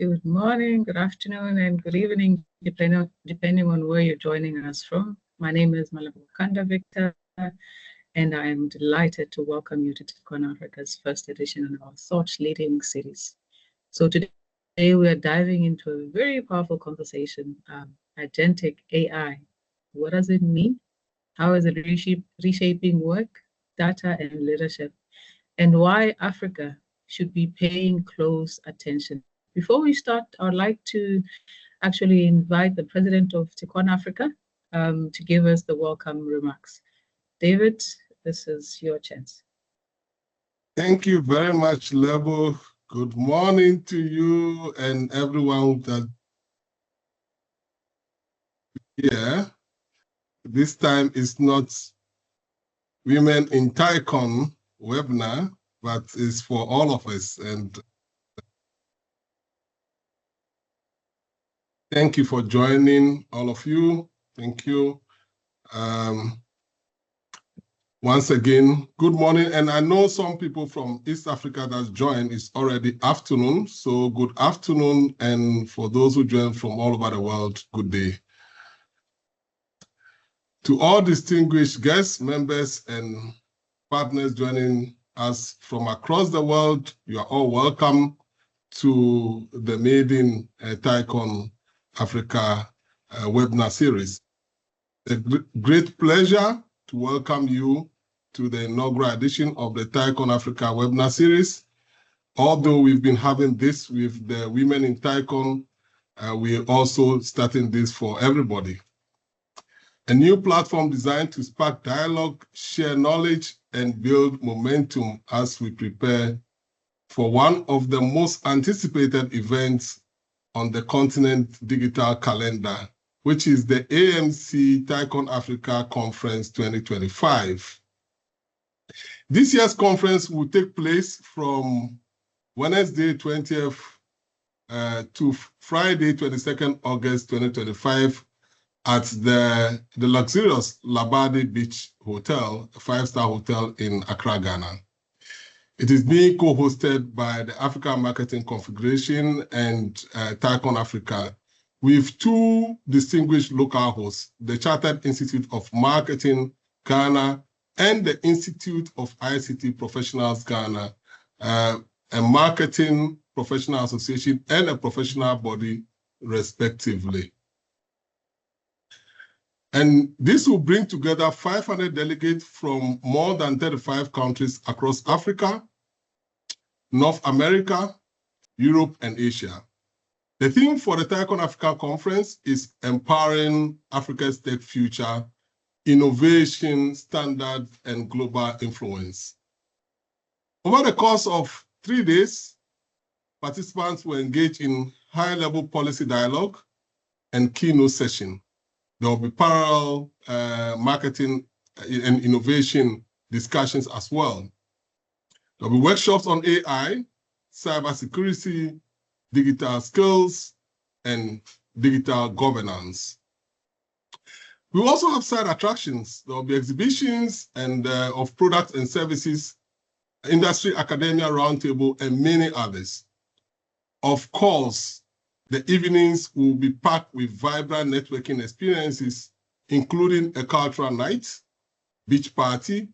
Good morning, good afternoon, and good evening, depending on where you're joining us from. My name is Malebogo Khanda Victor, and I am delighted to welcome you to TechOne Africa's first edition of our Thought Leading series. So today we are diving into a very powerful conversation, Agentic AI. What does it mean? How is it reshaping work, data, and leadership? And why Africa should be paying close attention. Before we start, I would like to actually invite the president of TechOne Africa to give us the welcome remarks. David, this is your chance. Thank you very much, Lebo. Good morning to you and everyone that here. This time is not Women in TechOne webinar, but it's for all of us. And thank you for joining, all of you. Thank you. Once again, good morning. And I know some people from East Africa that's joined, it's already afternoon. So good afternoon. And for those who join from all over the world, good day. To all distinguished guests, members, and partners joining us from across the world, you are all welcome to the Made in TechOne Africa webinar series. A great pleasure to welcome you to the inaugural edition of the TechOne Africa webinar series. Although we've been having this with the Women in TechOne, we're also starting this for everybody. A new platform designed to spark dialogue, share knowledge, and build momentum as we prepare for one of the most anticipated events on the continent digital calendar, which is the AMC TechOne Africa Conference 2025. This year's conference will take place from Wednesday 20th to Friday 22nd August 2025 at the luxurious Labadi Beach Hotel, a 5-star hotel in Accra, Ghana. It is being co-hosted by the Africa Marketing Confederation and TechOne Africa, with two distinguished local hosts, the Chartered Institute of Marketing Ghana and the Institute of ICT Professionals Ghana, a marketing professional association and a professional body, respectively. And this will bring together 500 delegates from more than 35 countries across Africa, North America, Europe, and Asia. The theme for the TechOne Africa Conference is Empowering Africa's Tech Future, Innovation, Standard, and Global Influence. Over the course of 3 days, participants will engage in high-level policy dialogue and keynote session. There will be parallel marketing and innovation discussions as well. There will be workshops on AI, cybersecurity, digital skills, and digital governance. We also have side attractions. There will be exhibitions and of products and services, industry, academia, roundtable, and many others. Of course, the evenings will be packed with vibrant networking experiences, including a cultural night, beach party,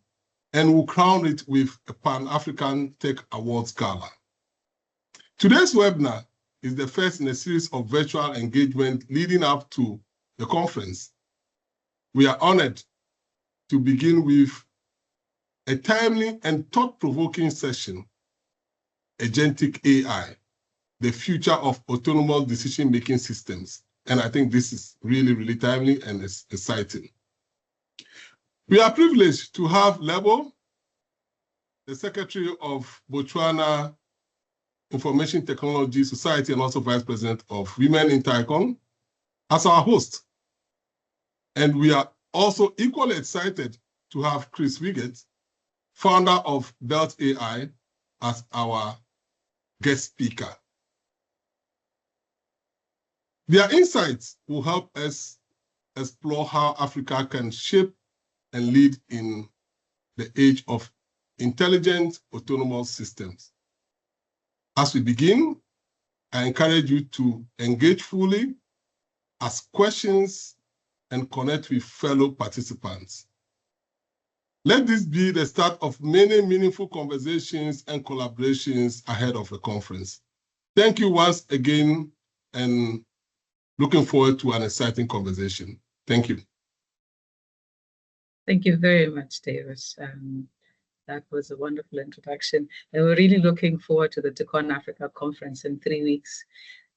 and we'll crown it with a Pan-African Tech Awards Gala. Today's webinar is the first in a series of virtual engagement leading up to the conference. We are honored to begin with a timely and thought-provoking session, Agentic AI, the future of autonomous decision-making systems. And I think this is really, really timely and exciting. We are privileged to have Lebo, the Secretary of Botswana Information Technology Society and also Vice President of Women in TechOne, as our host. And we are also equally excited to have Chris Wiggett, founder of DeltAI, as our guest speaker. Their insights will help us explore how Africa can shape and lead in the age of intelligent autonomous systems. As we begin, I encourage you to engage fully, ask questions, and connect with fellow participants. Let this be the start of many meaningful conversations and collaborations ahead of the conference. Thank you once again, and looking forward to an exciting conversation. Thank you. Thank you very much, David. That was a wonderful introduction. And we're really looking forward to the TECON Africa conference in 3 weeks.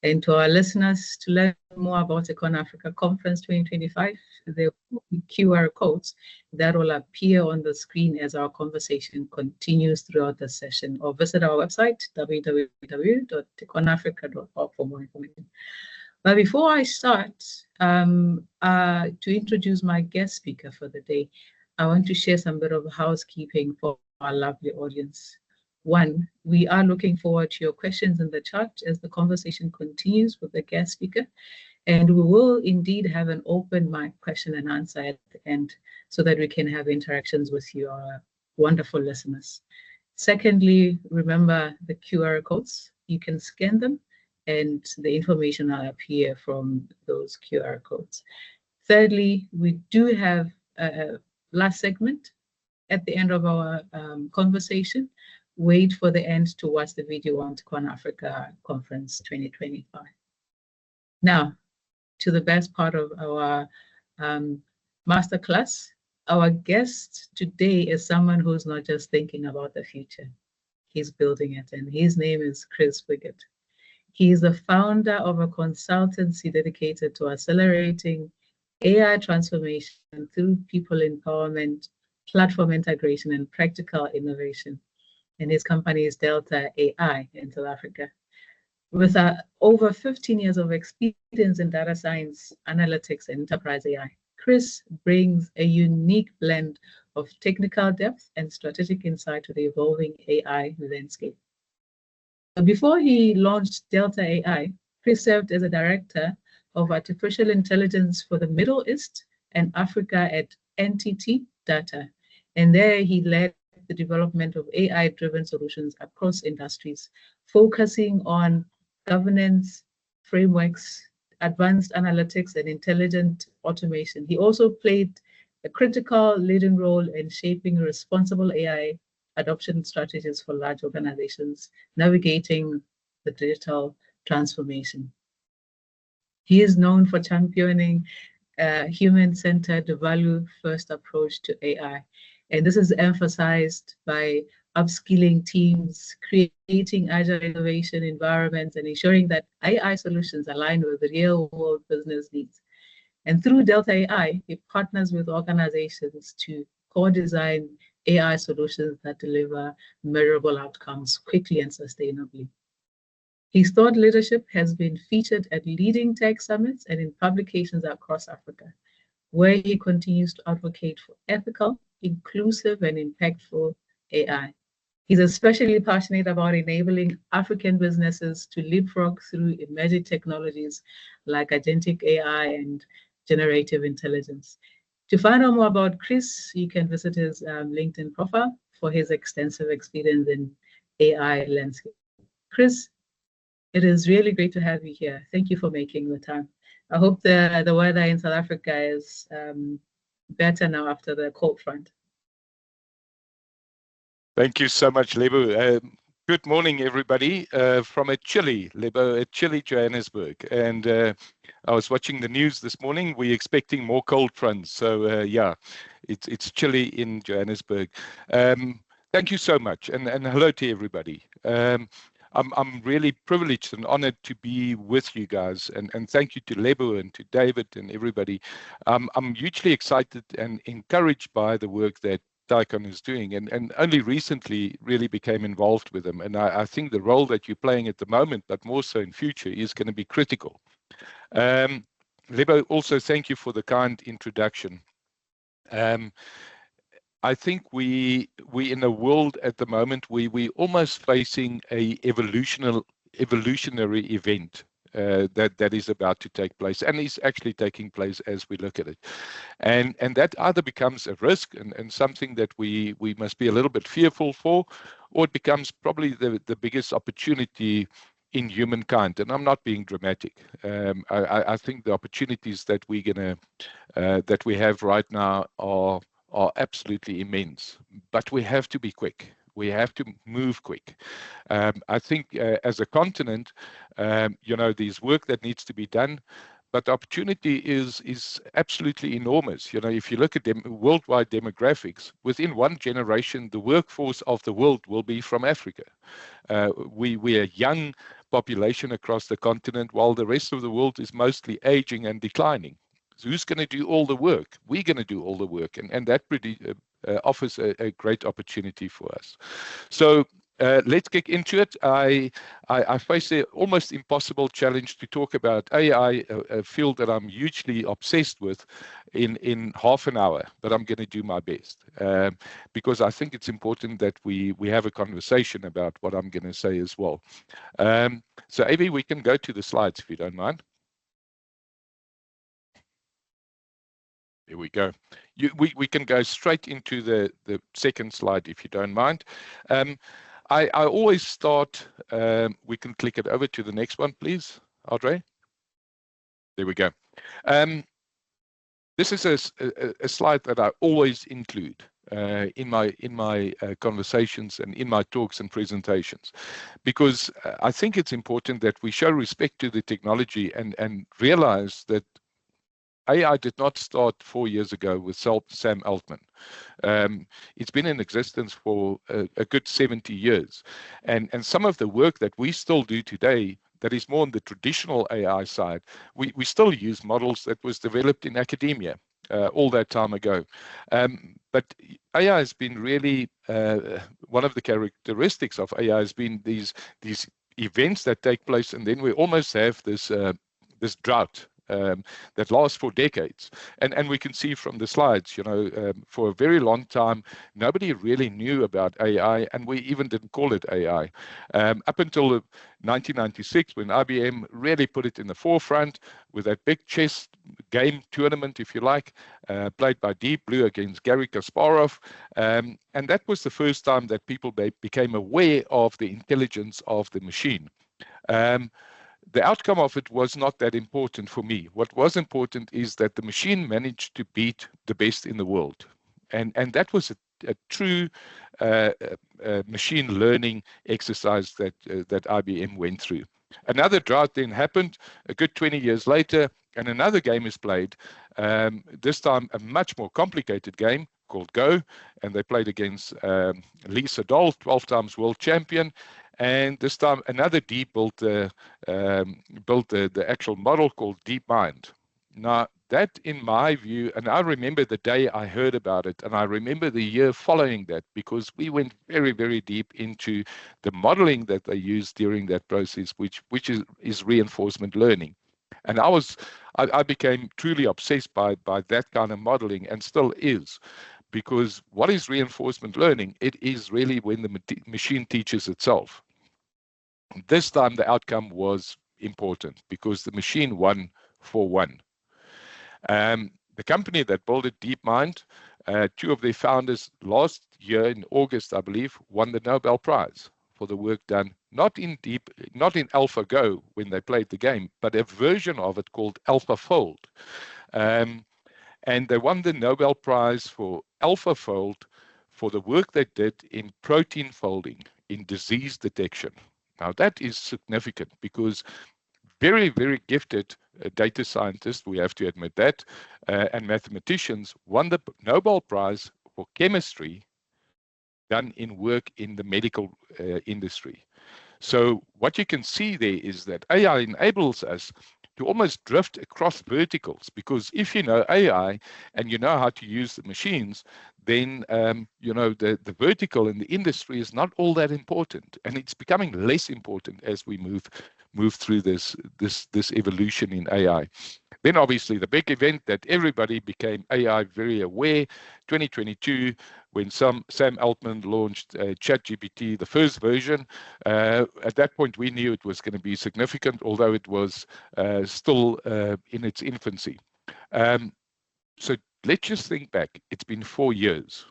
And to our listeners, to learn more about TECON Africa Conference 2025, there will be QR codes that will appear on the screen as our conversation continues throughout the session, or visit our website, www.teconafrica.org, for more information. But before I start, to introduce my guest speaker for the day, I want to share some bit of housekeeping for our lovely audience. One, we are looking forward to your questions in the chat as the conversation continues with the guest speaker, and we will indeed have an open mic question and answer at the end so that we can have interactions with you, our wonderful listeners. Secondly, remember the QR codes. You can scan them and the information will appear from those QR codes. Thirdly, we do have a last segment at the end of our conversation. Wait for the end to watch the video on TECON Africa Conference 2025. Now, to the best part of our masterclass. Our guest today is someone who's not just thinking about the future, he's building it, and his name is Chris Wiggett. He is the founder of a consultancy dedicated to accelerating AI transformation through people empowerment, platform integration, and practical innovation. And his company is DeltAI in South Africa. With over 15 years of experience in data science, analytics, and enterprise AI, Chris brings a unique blend of technical depth and strategic insight to the evolving AI landscape. Before he launched DeltAI, Chris served as a director of artificial intelligence for the Middle East and Africa at NTT Data. And there he led the development of AI-driven solutions across industries, focusing on governance, frameworks, advanced analytics, and intelligent automation. He also played a critical leading role in shaping responsible AI adoption strategies for large organizations, navigating the digital transformation. He is known for championing human-centered, value-first approach to AI. And this is emphasized by upskilling teams, creating agile innovation environments, and ensuring that AI solutions align with real-world business needs. And through DeltAI, it partners with organizations to co-design AI solutions that deliver measurable outcomes quickly and sustainably. His thought leadership has been featured at leading tech summits and in publications across Africa, where he continues to advocate for ethical, inclusive, and impactful AI. He's especially passionate about enabling African businesses to leapfrog through emerging technologies like Agentic AI and generative intelligence. To find out more about Chris, you can visit his LinkedIn profile for his extensive experience in AI landscape. Chris, it is really great to have you here. Thank you for making the time. I hope the weather in South Africa is better now after the cold front. Thank you so much, Lebo. Good morning, everybody, from a chilly, Lebo, a chilly Johannesburg. And I was watching the news this morning. We're expecting more cold fronts. So yeah, it's chilly in Johannesburg. Thank you so much, and hello to everybody. I'm really privileged and honored to be with you guys, and thank you to Lebo and to David and everybody. I'm hugely excited and encouraged by the work that TECON is doing, and only recently really became involved with them. And I think the role that you're playing at the moment, but more so in future, is going to be critical. Lebo, also thank you for the kind introduction. I think we in a world at the moment we almost facing a evolutionary event that is about to take place, and is actually taking place as we look at it, and that either becomes a risk and something that we must be a little bit fearful for, or it becomes probably the biggest opportunity in humankind, and I'm not being dramatic. I think the opportunities that that we have right now are absolutely immense, but we have to be quick. We have to move quick. I think as a continent, there's work that needs to be done, but the opportunity is absolutely enormous. If you look at worldwide demographics, within one generation, the workforce of the world will be from Africa. We're a young population across the continent, while the rest of the world is mostly aging and declining. So who's going to do all the work? We're going to do all the work, and that offers a great opportunity for us. So let's get into it. I face an almost impossible challenge to talk about AI, a field that I'm hugely obsessed with, in half an hour, but I'm going to do my best because I think it's important that we have a conversation about what I'm going to say as well. So Avi, we can go to the slides if you don't mind. There we go. We can go straight into the second slide if you don't mind. I always start, we can click it over to the next one, please, Audrey. There we go. This is a slide that I always include in my conversations and in my talks and presentations, because I think it's important that we show respect to the technology and realize that AI did not start 4 years ago with Sam Altman. It's been in existence for a good 70 years. And some of the work that we still do today that is more on the traditional AI side, we still use models that was developed in academia all that time ago. But AI has been really, one of the characteristics of AI has been these events that take place, and then we almost have this drought that lasts for decades. And we can see from the slides, for a very long time, nobody really knew about AI, and we even didn't call it AI. Up until 1996, when IBM really put it in the forefront with that big chess game tournament, if you like, played by Deep Blue against Garry Kasparov. And that was the first time that people became aware of the intelligence of the machine. The outcome of it was not that important for me. What was important is that the machine managed to beat the best in the world. And that was a true machine learning exercise that IBM went through. Another drought then happened a good 20 years later, and another game is played, this time a much more complicated game called Go, and they played against Lee Sedol, 12 times world champion. And this time, another deep built the actual model called DeepMind. Now, that, in my view, and I remember the day I heard about it, and I remember the year following that, because we went very, very deep into the modeling that they used during that process, which is reinforcement learning. And I became truly obsessed by that kind of modeling, and still is. Because what is reinforcement learning? It is really when the machine teaches itself. This time the outcome was important because the machine won 4-1. The company that built it, DeepMind, two of their founders last year in August, I believe, won the Nobel Prize for the work done, not in AlphaGo when they played the game, but a version of it called AlphaFold. And they won the Nobel Prize for AlphaFold for the work they did in protein folding, in disease detection. Now, that is significant because very, very gifted data scientists, we have to admit that, and mathematicians won the Nobel Prize for chemistry done in work in the medical industry. So what you can see there is that AI enables us to almost drift across verticals, because if you know AI and you know how to use the machines, then the vertical in the industry is not all that important, and it's becoming less important as we move through this evolution in AI. Then obviously the big event that everybody became AI very aware, 2022, when Sam Altman launched ChatGPT, the first version. At that point, we knew it was going to be significant, although it was still in its infancy. So let's just think back. It's been 4 years,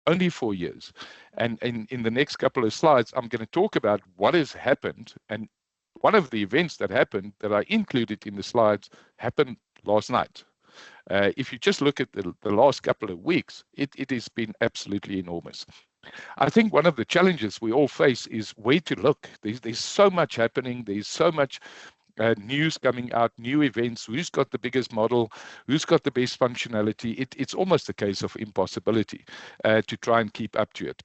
only 4 years. And in the next couple of slides, I'm going to talk about what has happened and one of the events that happened that I included in the slides happened last night. If you just look at the last couple of weeks, it has been absolutely enormous. I think one of the challenges we all face is where to look. There's so much happening. There's so much news coming out, new events, who's got the biggest model, who's got the best functionality. It's almost a case of impossibility to try and keep up to it.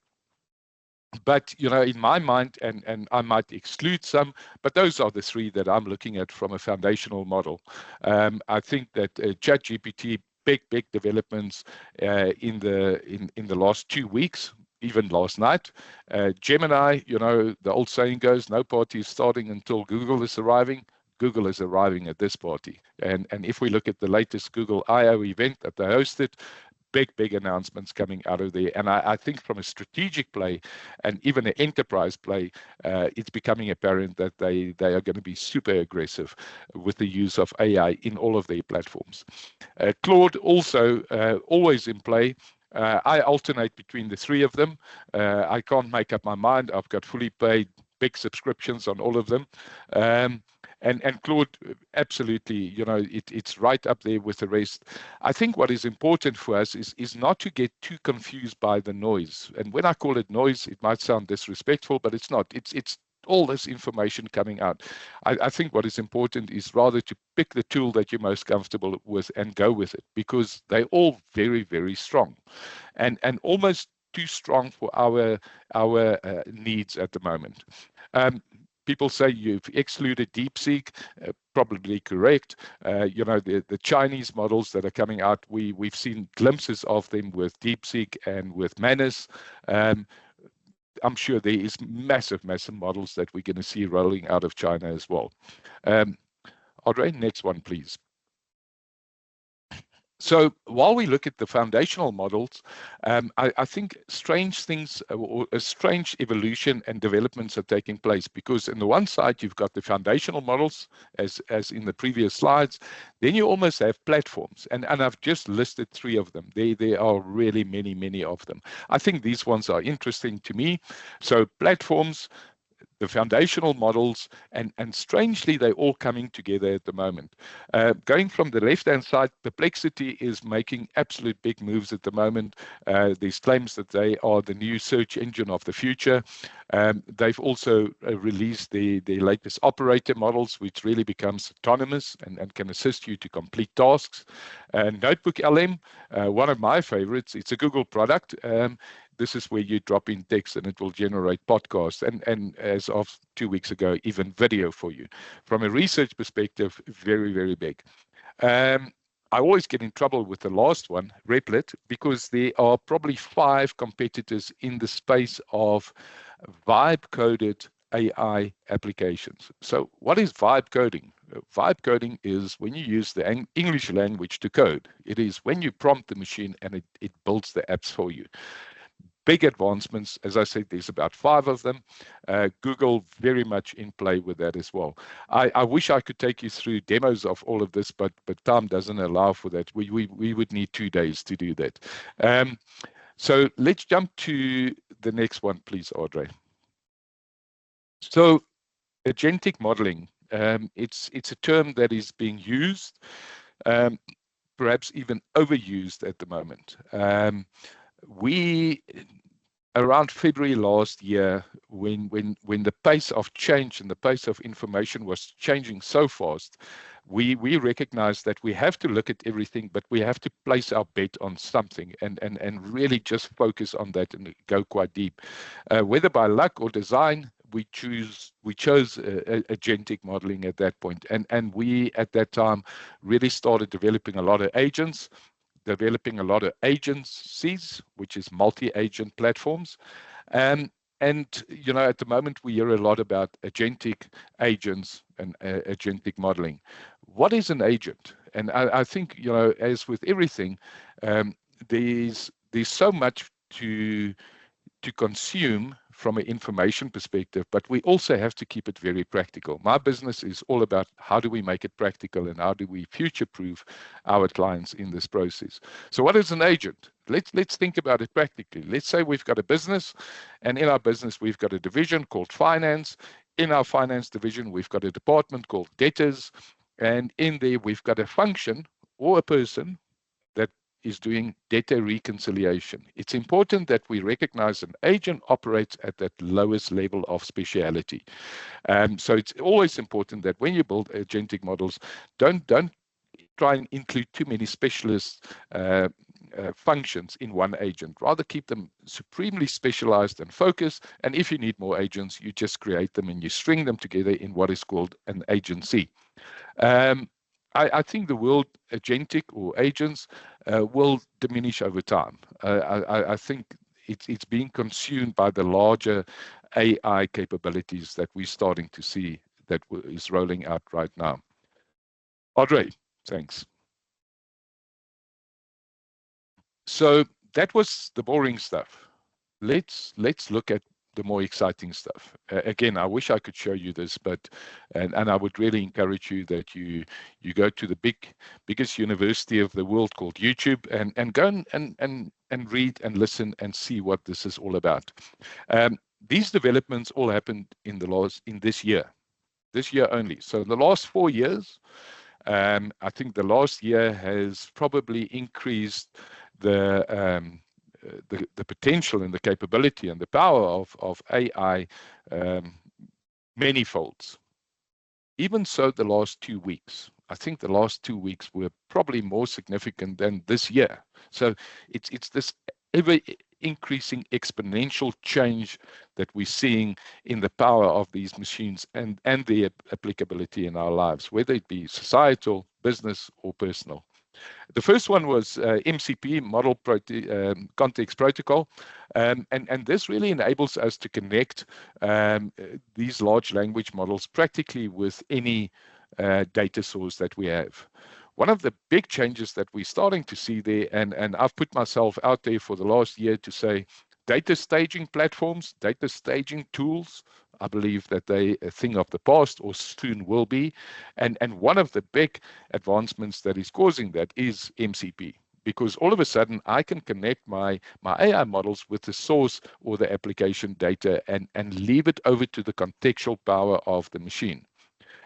But, you know, in my mind, and I might exclude some, but those are the three that I'm looking at from a foundational model. I think that ChatGPT, big developments in the last 2 weeks, even last night. Gemini, you know, the old saying goes, no party is starting until Google is arriving. Google is arriving at this party. And if we look at the latest Google I/O event that they hosted, big announcements coming out of there. And I think from a strategic play and even an enterprise play, it's becoming apparent that they are going to be super aggressive with the use of AI in all of their platforms. Claude also always in play. I alternate between the three of them. I can't make up my mind. I've got fully paid big subscriptions on all of them. And Claude, absolutely, you know, it's right up there with the rest. I think what is important for us is not to get too confused by the noise. And when I call it noise, it might sound disrespectful, but it's not. It's all this information coming out. I think what is important is rather to pick the tool that you're most comfortable with and go with it, because they're all very strong and almost too strong for our needs at the moment. People say you've excluded DeepSeek, probably correct. You know, the Chinese models that are coming out, we've seen glimpses of them with DeepSeek and with Manus. I'm sure there is massive models that we're going to see rolling out of China as well. Audrey, next one, please. So while we look at the foundational models, I think strange things or a strange evolution and developments are taking place, because on the one side, you've got the foundational models as in the previous slides. Then you almost have platforms. And I've just listed three of them. There are really many of them. I think these ones are interesting to me. So platforms, the foundational models, and strangely, they're all coming together at the moment. Going from the left-hand side, Perplexity is making absolute big moves at the moment. There's claims that they are the new search engine of the future. They've also released the latest operator models, which really becomes autonomous and can assist you to complete tasks. Notebook LM, one of my favorites, it's a Google product. This is where you drop in text and it will generate podcasts, and as of 2 weeks ago, even video for you. From a research perspective, very big. I always get in trouble with the last one, Replit, because there are probably 5 competitors in the space of vibe-coded AI applications. So what is vibe coding? Vibe coding is when you use the English language to code. It is when you prompt the machine and it builds the apps for you. Big advancements. As I said, there's about 5 of them. Google very much in play with that as well. I wish I could take you through demos of all of this, but time doesn't allow for that. We would need 2 days to do that. So let's jump to the next one, please, Audrey. So agentic modeling, it's a term that is being used, perhaps even overused at the moment. We, around February last year, when the pace of change and the pace of information was changing so fast, we recognized that we have to look at everything, but we have to place our bet on something and really just focus on that and go quite deep. Whether by luck or design, we chose agentic modeling at that point. And we, at that time, really started developing a lot of agents, developing a lot of agencies, which is multi-agent platforms. And you know, at the moment, we hear a lot about agentic agents and agentic modeling. What is an agent? And I think, you know, as with everything, there's so much to consume from an information perspective, but we also have to keep it very practical. My business is all about how do we make it practical and how do we future-proof our clients in this process. So what is an agent? Let's think about it practically. Let's say we've got a business, and in our business, we've got a division called finance. in our finance division, we've got a department called debtors, and in there we've got a function or a person that is doing debtor reconciliation. It's important that we recognize an agent operates at that lowest level of speciality. So it's always important that when you build agentic models, don't try and include too many specialist functions in one agent. Rather keep them supremely specialized and focused. And if you need more agents, you just create them and you string them together in what is called an agency. I think the word agentic or agents will diminish over time. I think it's being consumed by the larger AI capabilities that we're starting to see that is rolling out right now. Audrey, thanks. So that was the boring stuff. Let's look at the more exciting stuff. Again, I wish I could show you this, but and I would really encourage you that you go to the biggest university of the world called YouTube and go and read and listen and see what this is all about. These developments all happened in this year only. So the last 4 years, I think the last year has probably increased the potential and the capability and the power of AI many folds. Even so, the last 2 weeks, I think the last 2 weeks were probably more significant than this year. So it's this ever increasing exponential change that we're seeing in the power of these machines and their applicability in our lives, whether it be societal, business, or personal. The first one was MCP, Model Context Protocol, and this really enables us to connect these large language models practically with any data source that we have. One of the big changes that we're starting to see there, and I've put myself out there for the last year to say, data staging platforms, data staging tools, I believe that they a thing of the past or soon will be. And one of the big advancements that is causing that is MCP, because all of a sudden I can connect my AI models with the source or the application data and leave it over to the contextual power of the machine.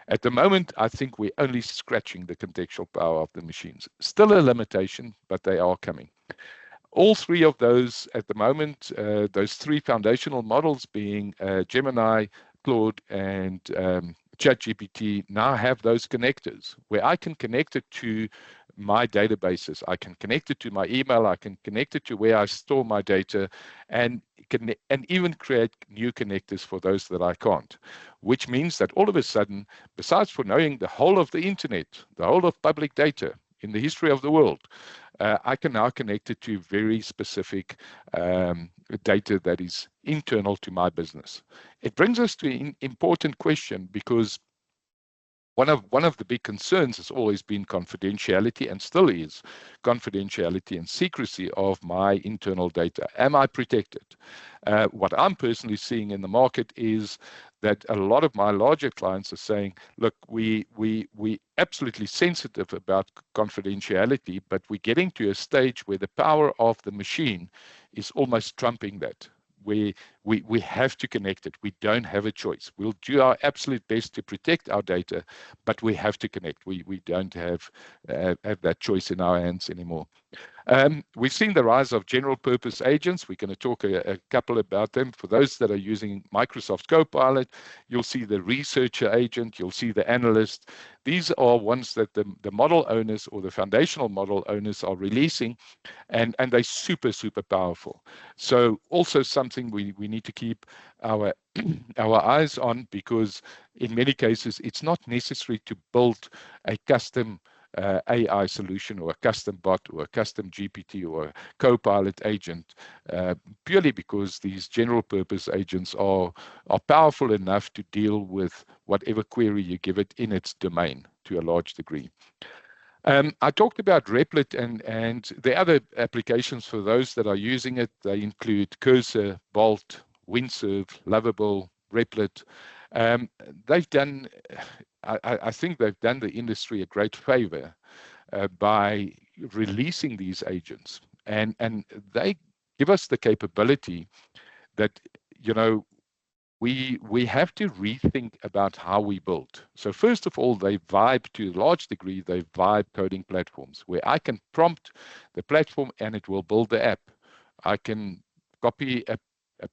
At the moment, I think we're only scratching the contextual power of the machines. Still a limitation, but they are coming. All three of those at the moment, those three foundational models being Gemini, Claude, and ChatGPT now have those connectors where I can connect it to my databases. I can connect it to my email. I can connect it to where I store my data and even create new connectors for those that I can't, which means that all of a sudden, besides for knowing the whole of the internet, the whole of public data in the history of the world, I can now connect it to very specific data that is internal to my business. It brings us to an important question, because one of the big concerns has always been confidentiality, and still is confidentiality and secrecy of my internal data. Am I protected? What I'm personally seeing in the market is that a lot of my larger clients are saying, look, we absolutely sensitive about confidentiality, but we're getting to a stage where the power of the machine is almost trumping that. We have to connect it. We don't have a choice. We'll do our absolute best to protect our data, but we have to connect. We don't have that choice in our hands anymore. We've seen the rise of general purpose agents. We're going to talk a couple about them. For those that are using Microsoft Copilot, you'll see the researcher agent, you'll see the analyst. These are ones that the model owners or the foundational model owners are releasing, and they're super, super powerful. So also something we need to keep our eyes on, because in many cases, it's not necessary to build a custom AI solution or a custom bot or a custom GPT or a Copilot agent, purely because these general purpose agents are powerful enough to deal with whatever query you give it in its domain to a large degree. I talked about Replit and the other applications for those that are using it. They include Cursor, Bolt, Windsurf, Lovable, Replit. They've done, I think they've done the industry a great favor by releasing these agents, and they give us the capability that, you know, we have to rethink about how we build. So first of all, they vibe to a large degree, they vibe coding platforms where I can prompt the platform and it will build the app. I can copy a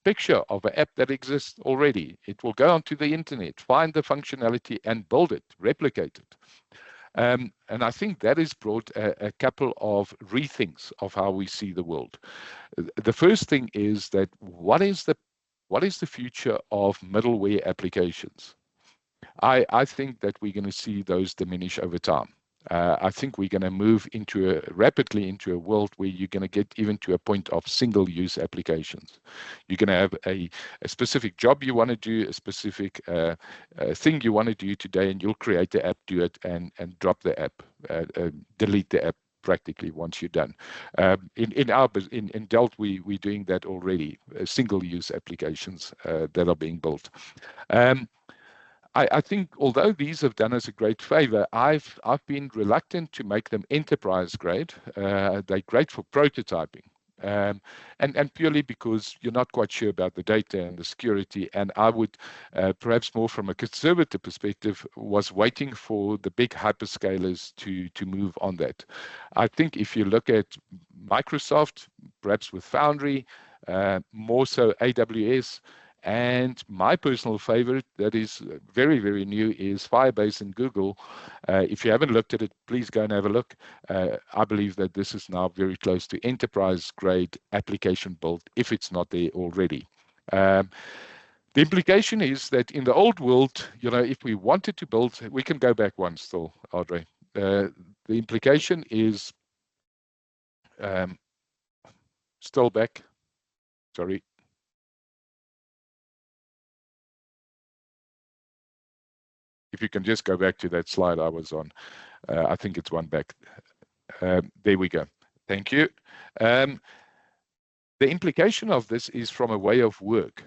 picture of an app that exists already. It will go onto the internet, find the functionality and build it, replicate it. And I think that has brought a couple of rethinks of how we see the world. The first thing is that what is the future of middleware applications? I think that we're going to see those diminish over time. I think we're going to move rapidly into a world where you're going to get even to a point of single-use applications. You're going to have a specific job you want to do, a specific thing you want to do today, and you'll create the app, do it, and drop the app, delete the app practically once you're done. In Delt, we're doing that already, single-use applications that are being built. I think although these have done us a great favor, I've been reluctant to make them enterprise grade. They're great for prototyping. And purely because you're not quite sure about the data and the security. And I would, perhaps more from a conservative perspective, was waiting for the big hyperscalers to move on that. I think if you look at Microsoft, perhaps with Foundry, more so AWS, and my personal favorite that is very, very new is Firebase in Google. If you haven't looked at it, please go and have a look. I believe that this is now very close to enterprise grade application build, if it's not there already. The implication is that in the old world, if we wanted to build, we can go back one still, Audrey. The implication is still back. Sorry. If you can just go back to that slide I was on, I think it's one back. There we go. Thank you. The implication of this is from a way of work.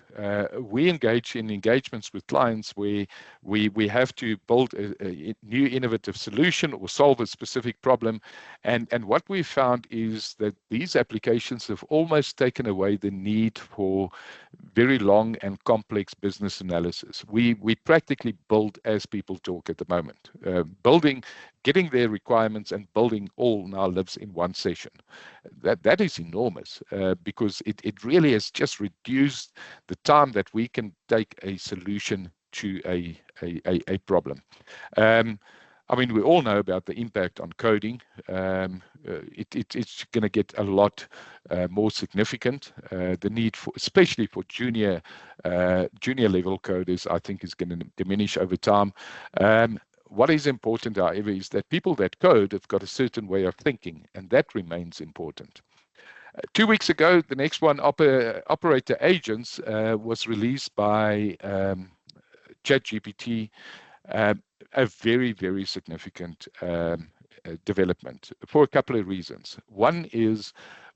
We engage in engagements with clients where we have to build a new innovative solution or solve a specific problem. And what we found is that these applications have almost taken away the need for very long and complex business analysis. We practically build as people talk at the moment. Getting their requirements and building all now lives in one session. That is enormous because it really has just reduced the time that we can take a solution to a problem. I mean, we all know about the impact on coding. It's going to get a lot more significant. The need for, especially for junior level coders, I think is going to diminish over time. What is important, however, is that people that code have got a certain way of thinking, and that remains important. 2 weeks ago, the next one, operator agents, was released by ChatGPT, a very, very significant development for a couple of reasons. One is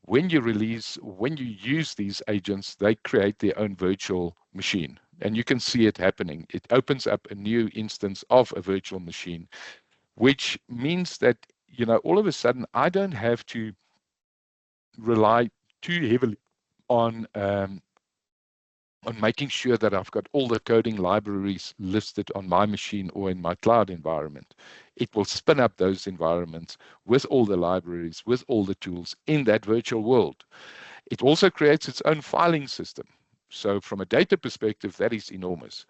when you use these agents, they create their own virtual machine. And you can see it happening. It opens up a new instance of a virtual machine, which means that, all of a sudden, I don't have to rely too heavily on making sure that I've got all the coding libraries listed on my machine or in my cloud environment. It will spin up those environments with all the libraries, with all the tools in that virtual world. It also creates its own filing system. So from a data perspective, that is enormous.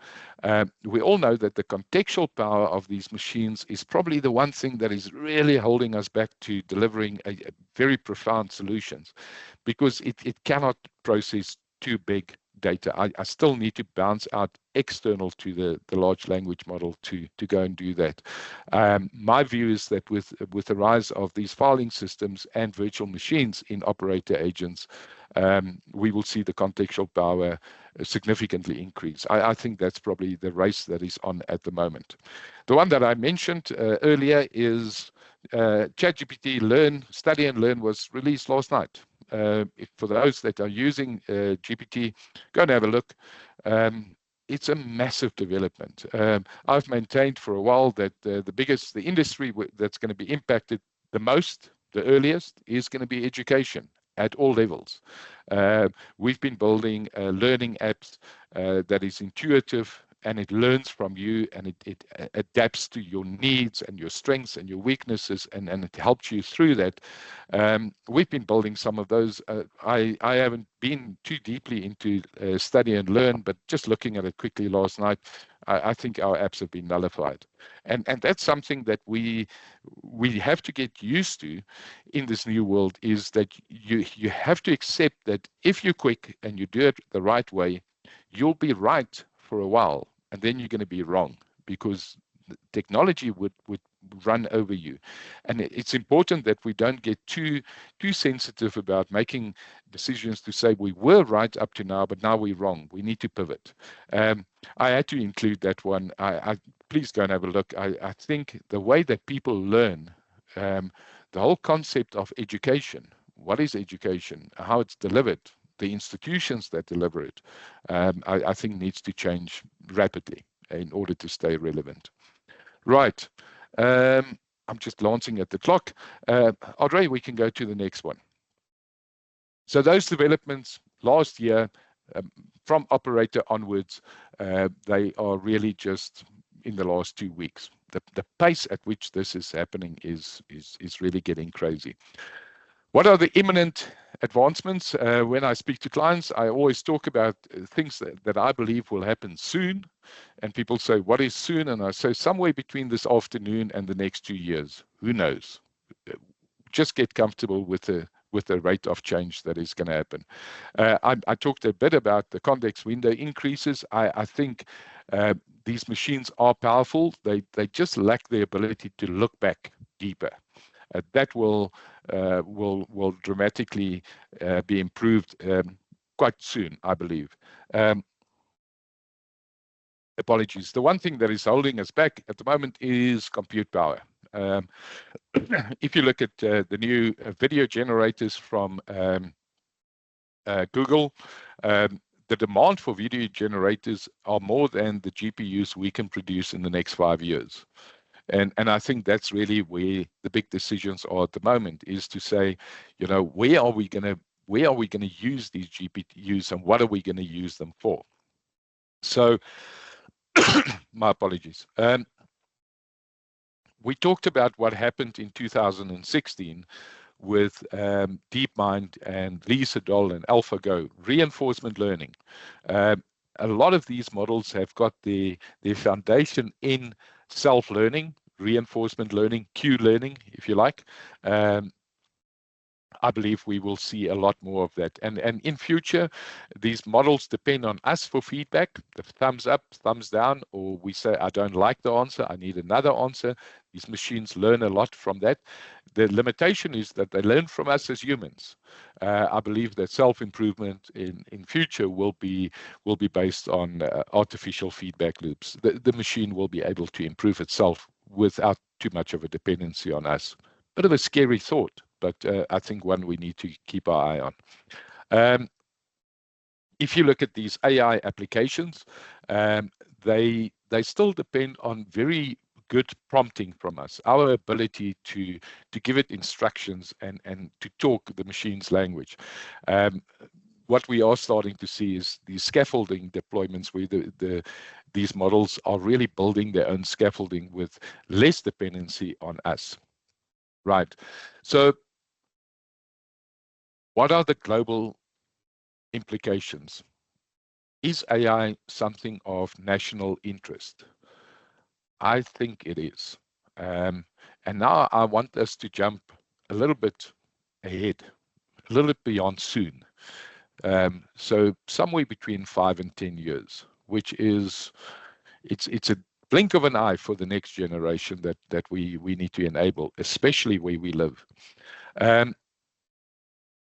We all know that the contextual power of these machines is probably the one thing that is really holding us back to delivering a very profound solutions, because it cannot process too big data. I still need to bounce out external to the large language model to go and do that. My view is that with the rise of these filing systems and virtual machines in operator agents, we will see the contextual power significantly increase. I think that's probably the race that is on at the moment. The one that I mentioned earlier is ChatGPT Study and Learn was released last night. For those that are using GPT, go and have a look. It's a massive development. I've maintained for a while that the industry that's going to be impacted the most, the earliest, is going to be education. at all levels. We've been building learning apps that is intuitive, and it learns from you, and it adapts to your needs and your strengths and your weaknesses, and it helps you through that. We've been building some of those. I haven't been too deeply into study and learn, but just looking at it quickly last night, I think our apps have been nullified. And that's something that we have to get used to in this new world, is that you have to accept that if you're quick and you do it the right way, you'll be right for a while, and then you're going to be wrong, because technology would run over you. And it's important that we don't get too sensitive about making decisions to say we were right up to now, but now we're wrong. We need to pivot. I had to include that one. Please go and have a look. I think the way that people learn, the whole concept of education, what is education, how it's delivered, the institutions that deliver it, I think needs to change rapidly in order to stay relevant. Right. I'm just glancing at the clock. Audrey, we can go to the next one. So those developments last year, from operator onwards, they are really just in the last 2 weeks. The pace at which this is happening is really getting crazy. What are the imminent advancements? When I speak to clients, I always talk about things that I believe will happen soon. And people say, what is soon? And I say, somewhere between this afternoon and the next 2 years. Who knows? Just get comfortable with the rate of change that is going to happen. I talked a bit about the context window increases. I think these machines are powerful. They just lack the ability to look back deeper. That will dramatically be improved quite soon, I believe. Apologies. The one thing that is holding us back at the moment is compute power. If you look at the new video generators from Google, the demand for video generators are more than the GPUs we can produce in the next 5 years. And I think that's really where the big decisions are at the moment, is to say, you know, where are we going to use these GPUs, and what are we going to use them for? So, my apologies. We talked about what happened in 2016 with DeepMind and Lee Sedol and AlphaGo, reinforcement learning. A lot of these models have got their foundation in self-learning, reinforcement learning, Q-learning, if you like. I believe we will see a lot more of that. And in future, these models depend on us for feedback, the thumbs up, thumbs down, or we say, I don't like the answer, I need another answer. These machines learn a lot from that. The limitation is that they learn from us as humans. I believe that self-improvement in future will be based on artificial feedback loops. The machine will be able to improve itself without too much of a dependency on us. Bit of a scary thought, but I think one we need to keep our eye on. If you look at these AI applications, they still depend on very good prompting from us, our ability to give it instructions and to talk the machine's language. What we are starting to see is these scaffolding deployments where these models are really building their own scaffolding with less dependency on us. Right. So what are the global implications? Is AI something of national interest? I think it is. And now I want us to jump a little bit ahead, a little bit beyond soon. So somewhere between 5 and 10 years, which is, it's a blink of an eye for the next generation that we need to enable, especially where we live.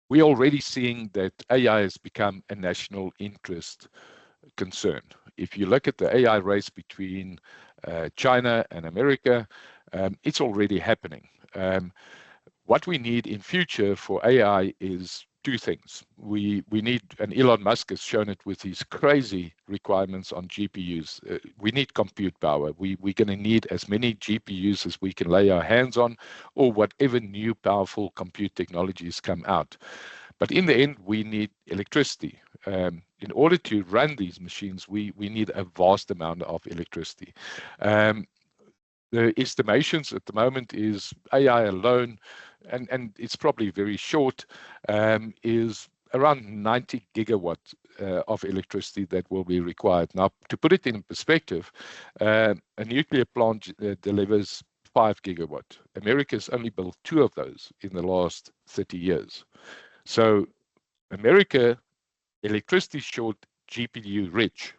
We're already seeing that AI has become a national interest concern. If you look at the AI race between China and America, it's already happening. What we need in future for AI is 2 things. We need, and Elon Musk has shown it with his crazy requirements on GPUs. We need compute power. We're going to need as many GPUs as we can lay our hands on, or whatever new powerful compute technologies come out. But in the end, we need electricity. In order to run these machines, we need a vast amount of electricity. The estimations at the moment is AI alone, and it's probably very short, is around 90 gigawatts of electricity that will be required. Now, to put it in perspective, a nuclear plant delivers 5 gigawatt. America's only built 2 of those in the last 30 years. So America, electricity short, GPU rich.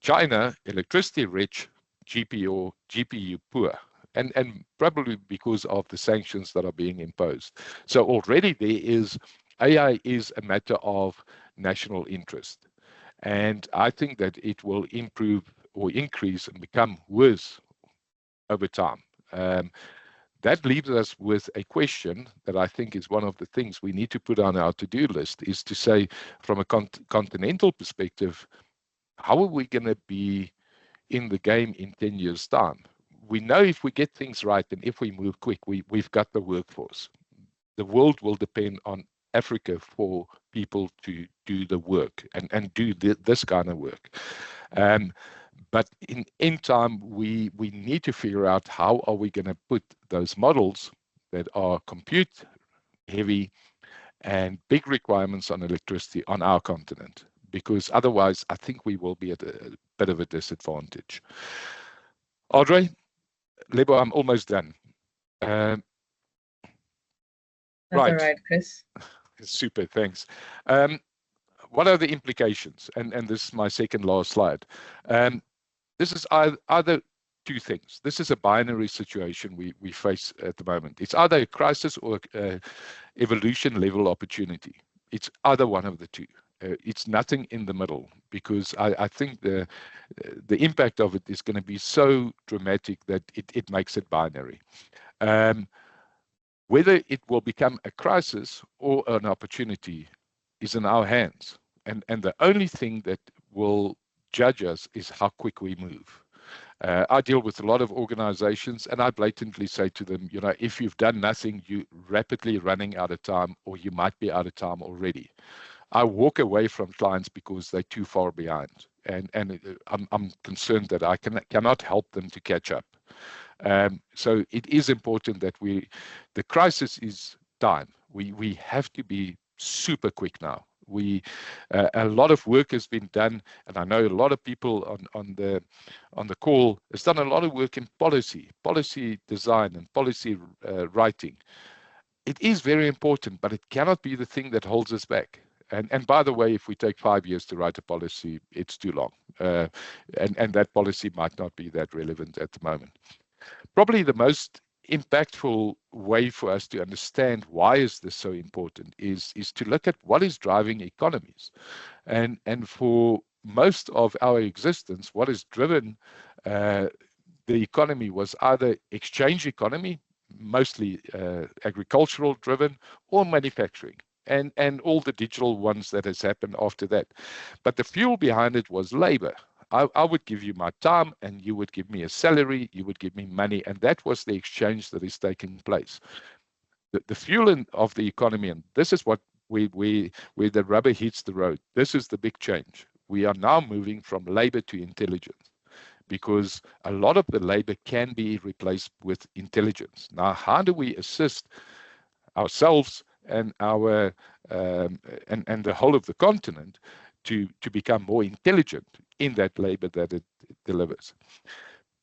China, electricity rich, GPU poor. And probably because of the sanctions that are being imposed. So already there is, AI is a matter of national interest. And I think that it will improve or increase and become worse over time. That leaves us with a question that I think is one of the things we need to put on our to-do list, is to say, from a continental perspective, how are we going to be in the game in 10 years' time? We know if we get things right and if we move quick, we've got the workforce. The world will depend on Africa for people to do the work and do this kind of work. But in time, we need to figure out how are we going to put those models that are compute heavy and big requirements on electricity on our continent, because otherwise I think we will be at a bit of a disadvantage. Audrey, Lebo, I'm almost done. That's right. All right, Chris. Super, thanks. What are the implications? And this is my second last slide. This is either 2 things. This is a binary situation we face at the moment. It's either a crisis or evolution level opportunity. It's either one of the 2. It's nothing in the middle, because I think the impact of it is going to be so dramatic that it makes it binary. Whether it will become a crisis or an opportunity is in our hands. And the only thing that will judge us is how quick we move. I deal with a lot of organizations, and I blatantly say to them, you know, if you've done nothing, you're rapidly running out of time, or you might be out of time already. I walk away from clients because they're too far behind, and I'm concerned that I cannot help them to catch up. So it is important that the crisis is time. We have to be super quick now. A lot of work has been done, and I know a lot of people on the call has done a lot of work in policy design and policy writing. It is very important, but it cannot be the thing that holds us back. And by the way, if we take 5 years to write a policy, it's too long. And that policy might not be that relevant at the moment. Probably the most impactful way for us to understand why is this so important is to look at what is driving economies. And for most of our existence, what has driven the economy was either exchange economy, mostly agricultural driven, or manufacturing. And all the digital ones that has happened after that. But the fuel behind it was labor. I would give you my time, and you would give me a salary, you would give me money, and that was the exchange that is taking place. The fuel of the economy, and this is what where the rubber hits the road. This is the big change. We are now moving from labor to intelligence, because a lot of the labor can be replaced with intelligence. Now, how do we assist ourselves and our and the whole of the continent to become more intelligent in that labor that it delivers?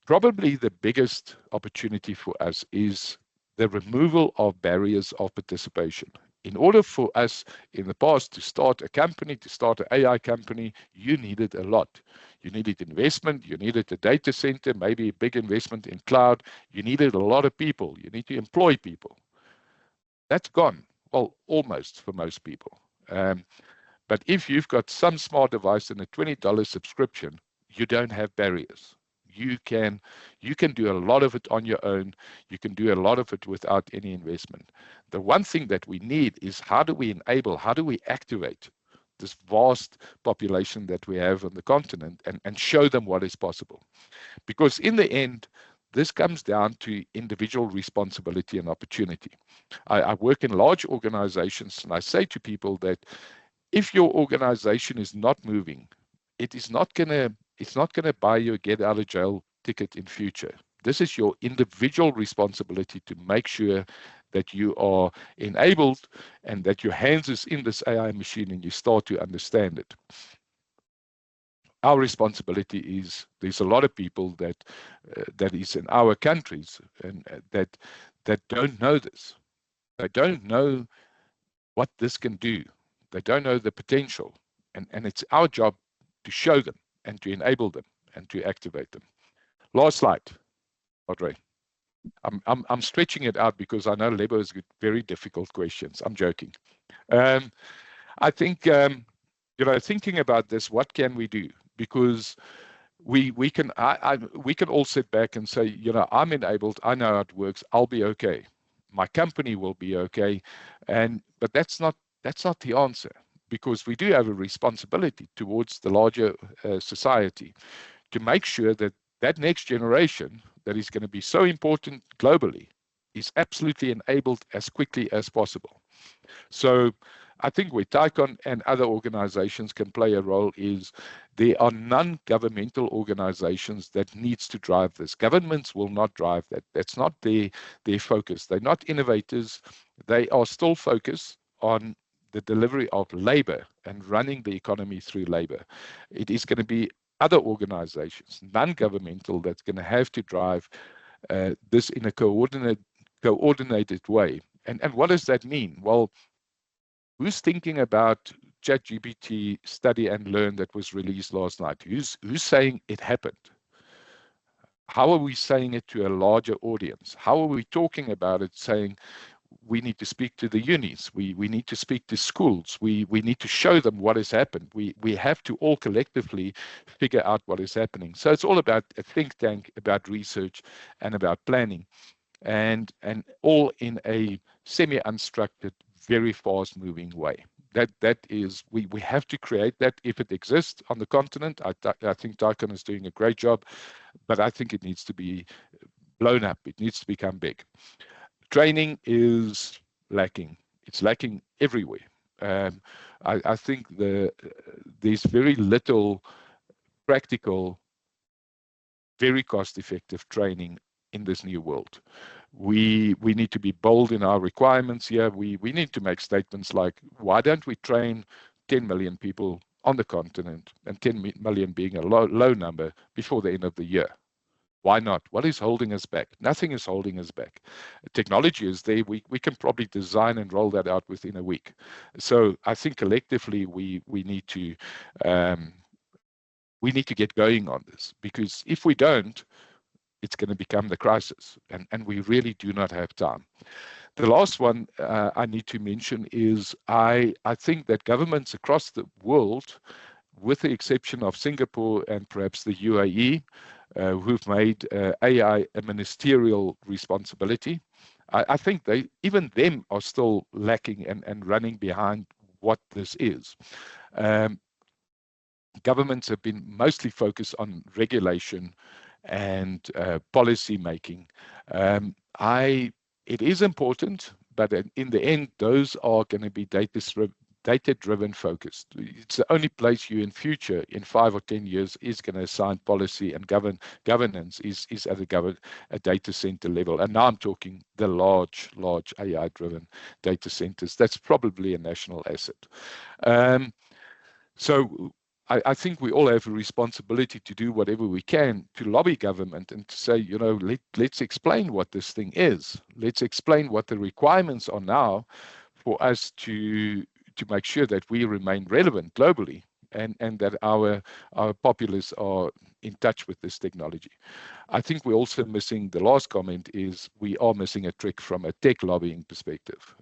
Probably the biggest opportunity for us is the removal of barriers of participation. In order for us in the past to start a company, to start an AI company, you needed a lot. You needed investment, you needed a data center, maybe a big investment in cloud. You needed a lot of people. You need to employ people. That's gone. Well, almost for most people. But if you've got some smart device and a $20 subscription, you don't have barriers. You can do a lot of it on your own. You can do a lot of it without any investment. The one thing that we need is how do we enable, how do we activate this vast population that we have on the continent and show them what is possible? Because in the end, this comes down to individual responsibility and opportunity. I work in large organizations, and I say to people that if your organization is not moving, it's not gonna buy you a get out of jail ticket in future. This is your individual responsibility to make sure that you are enabled and that your hands is in this AI machine and you start to understand it. Our responsibility is there's a lot of people that is in our countries and that don't know this. They don't know what this can do. They don't know the potential, and it's our job to show them and to enable them and to activate them. Last slide, Audrey. I'm stretching it out because I know Lebo has got very difficult questions. I'm joking. I think thinking about this, what can we do? Because we can all sit back and say, I'm enabled, I know how it works, I'll be okay. My company will be okay, but that's not the answer, because we do have a responsibility towards the larger society to make sure that that next generation that is going to be so important globally is absolutely enabled as quickly as possible. So I think where TAICON and other organizations can play a role is there are non-governmental organizations that needs to drive this. Governments will not drive that. That's not their focus. They're not innovators. They are still focused on the delivery of labor and running the economy through labor. It is going to be other organizations, non-governmental, that's going to have to drive this in a coordinated way. And what does that mean? Well, who's thinking about ChatGPT Study and Learn that was released last night? Who's saying it happened? How are we saying it to a larger audience? How are we talking about it, saying we need to speak to the unis, we need to speak to schools, we need to show them what has happened. We have to all collectively figure out what is happening. So it's all about a think tank, about research, and about planning, and all in a semi-unstructured, very fast-moving way. That is, we have to create that if it exists on the continent. I think TAICON is doing a great job, but I think it needs to be blown up. It needs to become big. Training is lacking. It's lacking everywhere. I think there's very little practical, very cost-effective training in this new world. We need to be bold in our requirements here. We need to make statements like, why don't we train 10 million people on the continent, and 10 million being a low number, before the end of the year? Why not? What is holding us back? Nothing is holding us back. Technology is there. We can probably design and roll that out within a week. So I think collectively we need to get going on this, because if we don't, it's going to become the crisis, and we really do not have time. The last one I need to mention is I think that governments across the world, with the exception of Singapore and perhaps the UAE, who've made AI a ministerial responsibility, I think even them are still lacking and running behind what this is. Governments have been mostly focused on regulation and policy making. It is important, but in the end, those are going to be data-driven focused. It's the only place you in future, in 5 or 10 years, is going to assign policy and governance is at a data center level. And now I'm talking the large AI-driven data centers. That's probably a national asset. So I think we all have a responsibility to do whatever we can to lobby government and to say, let's explain what this thing is. Let's explain what the requirements are now for us to make sure that we remain relevant globally, and that our populace are in touch with this technology. I think we're also missing, the last comment is, we are missing a trick from a tech lobbying perspective.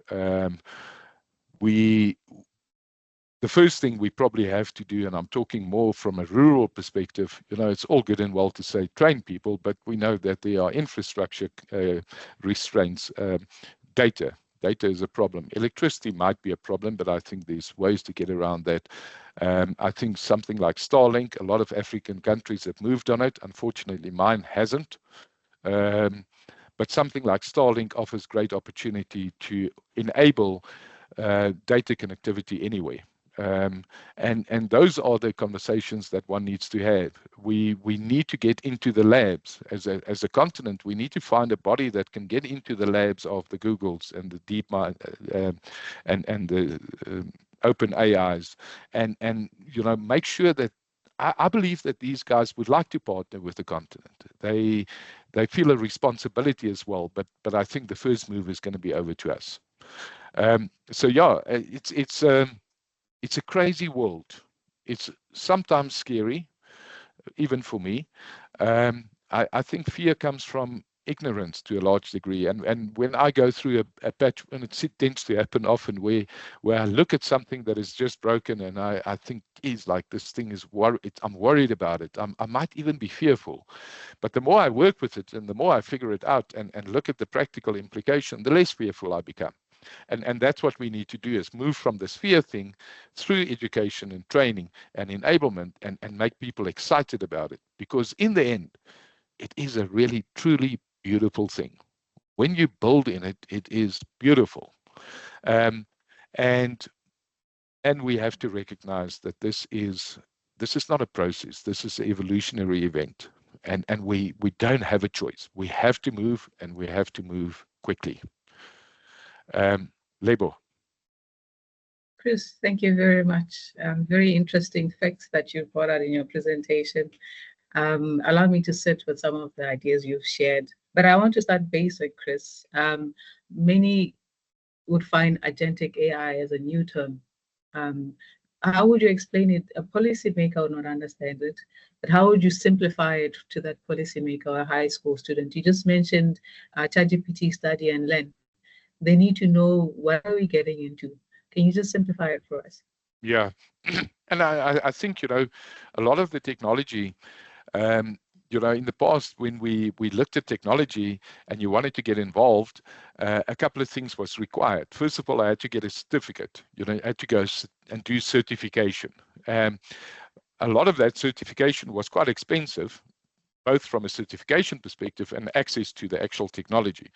The first thing we probably have to do, and I'm talking more from a rural perspective, it's all good and well to say train people, but we know that there are infrastructure restraints. Data is a problem. Electricity might be a problem, but I think there's ways to get around that. I think something like Starlink, a lot of African countries have moved on it. Unfortunately, mine hasn't. But something like Starlink offers great opportunity to enable data connectivity anywhere. And those are the conversations that one needs to have. We need to get into the labs as a continent. We need to find a body that can get into the labs of the Googles and the DeepMind and the open AIs, and make sure that I believe that these guys would like to partner with the continent. They feel a responsibility as well, but I think the first move is going to be over to us. So yeah, it's a crazy world. It's sometimes scary, even for me. I think fear comes from ignorance to a large degree. And when I go through a patch, and it tends to happen often, where I look at something that is just broken, and I think, is like, this thing is worried. I'm worried about it. I might even be fearful. But the more I work with it, and the more I figure it out, and look at the practical implication, the less fearful I become. And that's what we need to do, is move from this fear thing through education and training and enablement, and make people excited about it. Because in the end, it is a really, truly beautiful thing. When you build in it, it is beautiful. And we have to recognize that this is not a process. This is an evolutionary event. And we don't have a choice. We have to move, and we have to move quickly. Lebo. Chris, thank you very much. Very interesting facts that you brought out in your presentation. Allow me to sit with some of the ideas you've shared. But I want to start basic, Chris. Many would find agentic AI as a new term. How would you explain it? A policymaker would not understand it, but how would you simplify it to that policymaker or a high school student? You just mentioned ChatGPT, study and learn. They need to know what are we getting into. Can you just simplify it for us? Yeah, and I think, a lot of the technology, in the past, when we looked at technology and you wanted to get involved, a couple of things was required. First of all, I had to get a certificate. I had to go and do certification. A lot of that certification was quite expensive, both from a certification perspective and access to the actual technology.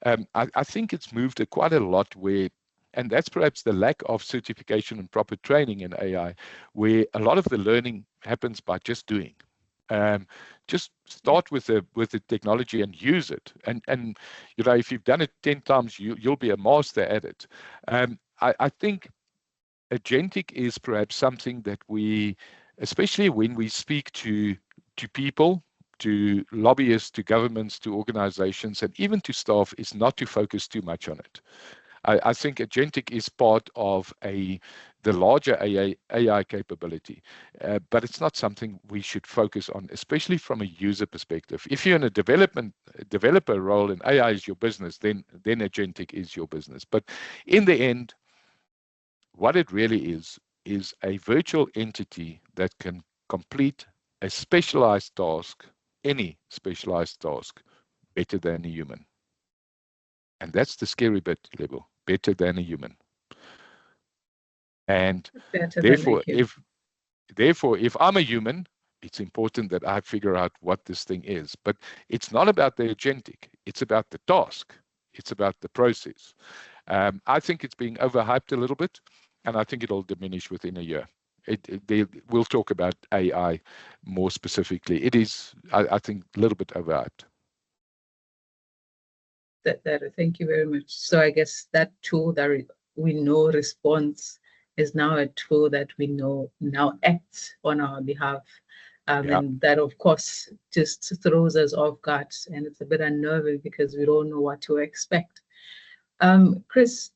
I think it's moved quite a lot where, and that's perhaps the lack of certification and proper training in AI, where a lot of the learning happens by just doing. Just start with the technology and use it. And if you've done it 10 times, you'll be a master at it. I think agentic is perhaps something that we, especially when we speak to people, to lobbyists, to governments, to organizations, and even to staff, is not to focus too much on it. I think agentic is part of the larger AI capability, but it's not something we should focus on, especially from a user perspective. If you're in a developer role and AI is your business, then agentic is your business. But in the end, what it really is a virtual entity that can complete a specialized task, any specialized task, better than a human. And that's the scary bit, Lebo, better than a human. And therefore, if I'm a human, it's important that I figure out what this thing is. But it's not about the agentic. It's about the task. It's about the process. I think it's being overhyped a little bit, and I think it'll diminish within a year. We'll talk about AI more specifically. It is, I think, a little bit overhyped. Thank you very much. So I guess that tool that we know response is now a tool that we know now acts on our behalf. And that, of course, just throws us off guard, and it's a bit unnerving because we don't know what to expect. Chris,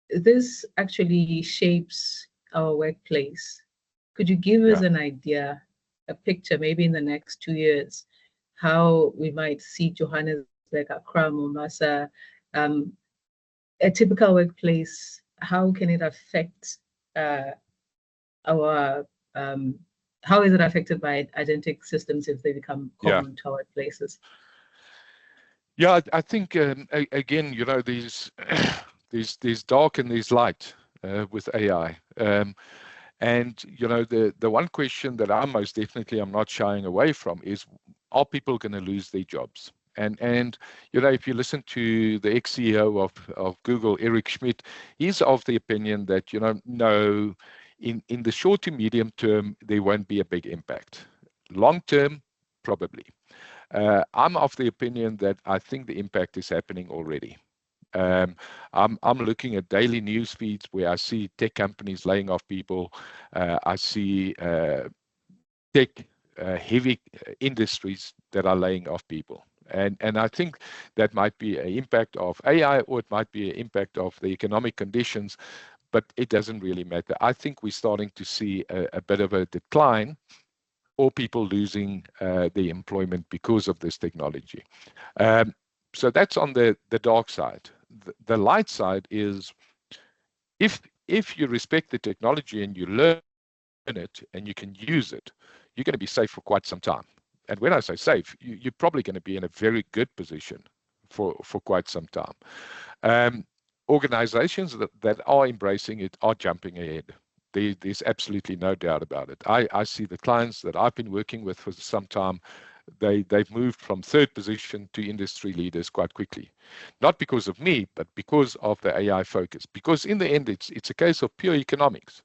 this actually shapes our workplace. Could you give us an idea, a picture, maybe in the next 2 years, how we might see Johannesburg, Accra, Mombasa, a typical workplace? How can it affect how is it affected by agentic systems if they become common to our workplaces? Yeah, I think again, there's dark and there's light with AI. And the one question that I'm not shying away from is, are people going to lose their jobs? And you know, if you listen to the ex-CEO of Google, Eric Schmidt, he's of the opinion that, you know, no, in the short to medium term, there won't be a big impact. Long term, probably. I'm of the opinion that I think the impact is happening already. I'm looking at daily news feeds where I see tech companies laying off people. I see tech heavy industries that are laying off people. And I think that might be an impact of AI, or it might be an impact of the economic conditions, but it doesn't really matter. I think we're starting to see a bit of a decline, or people losing their employment because of this technology. So that's on the dark side. The light side is if you respect the technology and you learn it and you can use it, you're going to be safe for quite some time. And when I say safe, you're probably going to be in a very good position for quite some time. Organizations that are embracing it are jumping ahead. There's absolutely no doubt about it. I see the clients that I've been working with for some time, they've moved from third position to industry leaders quite quickly. Not because of me, but because of the AI focus. Because in the end, it's a case of pure economics.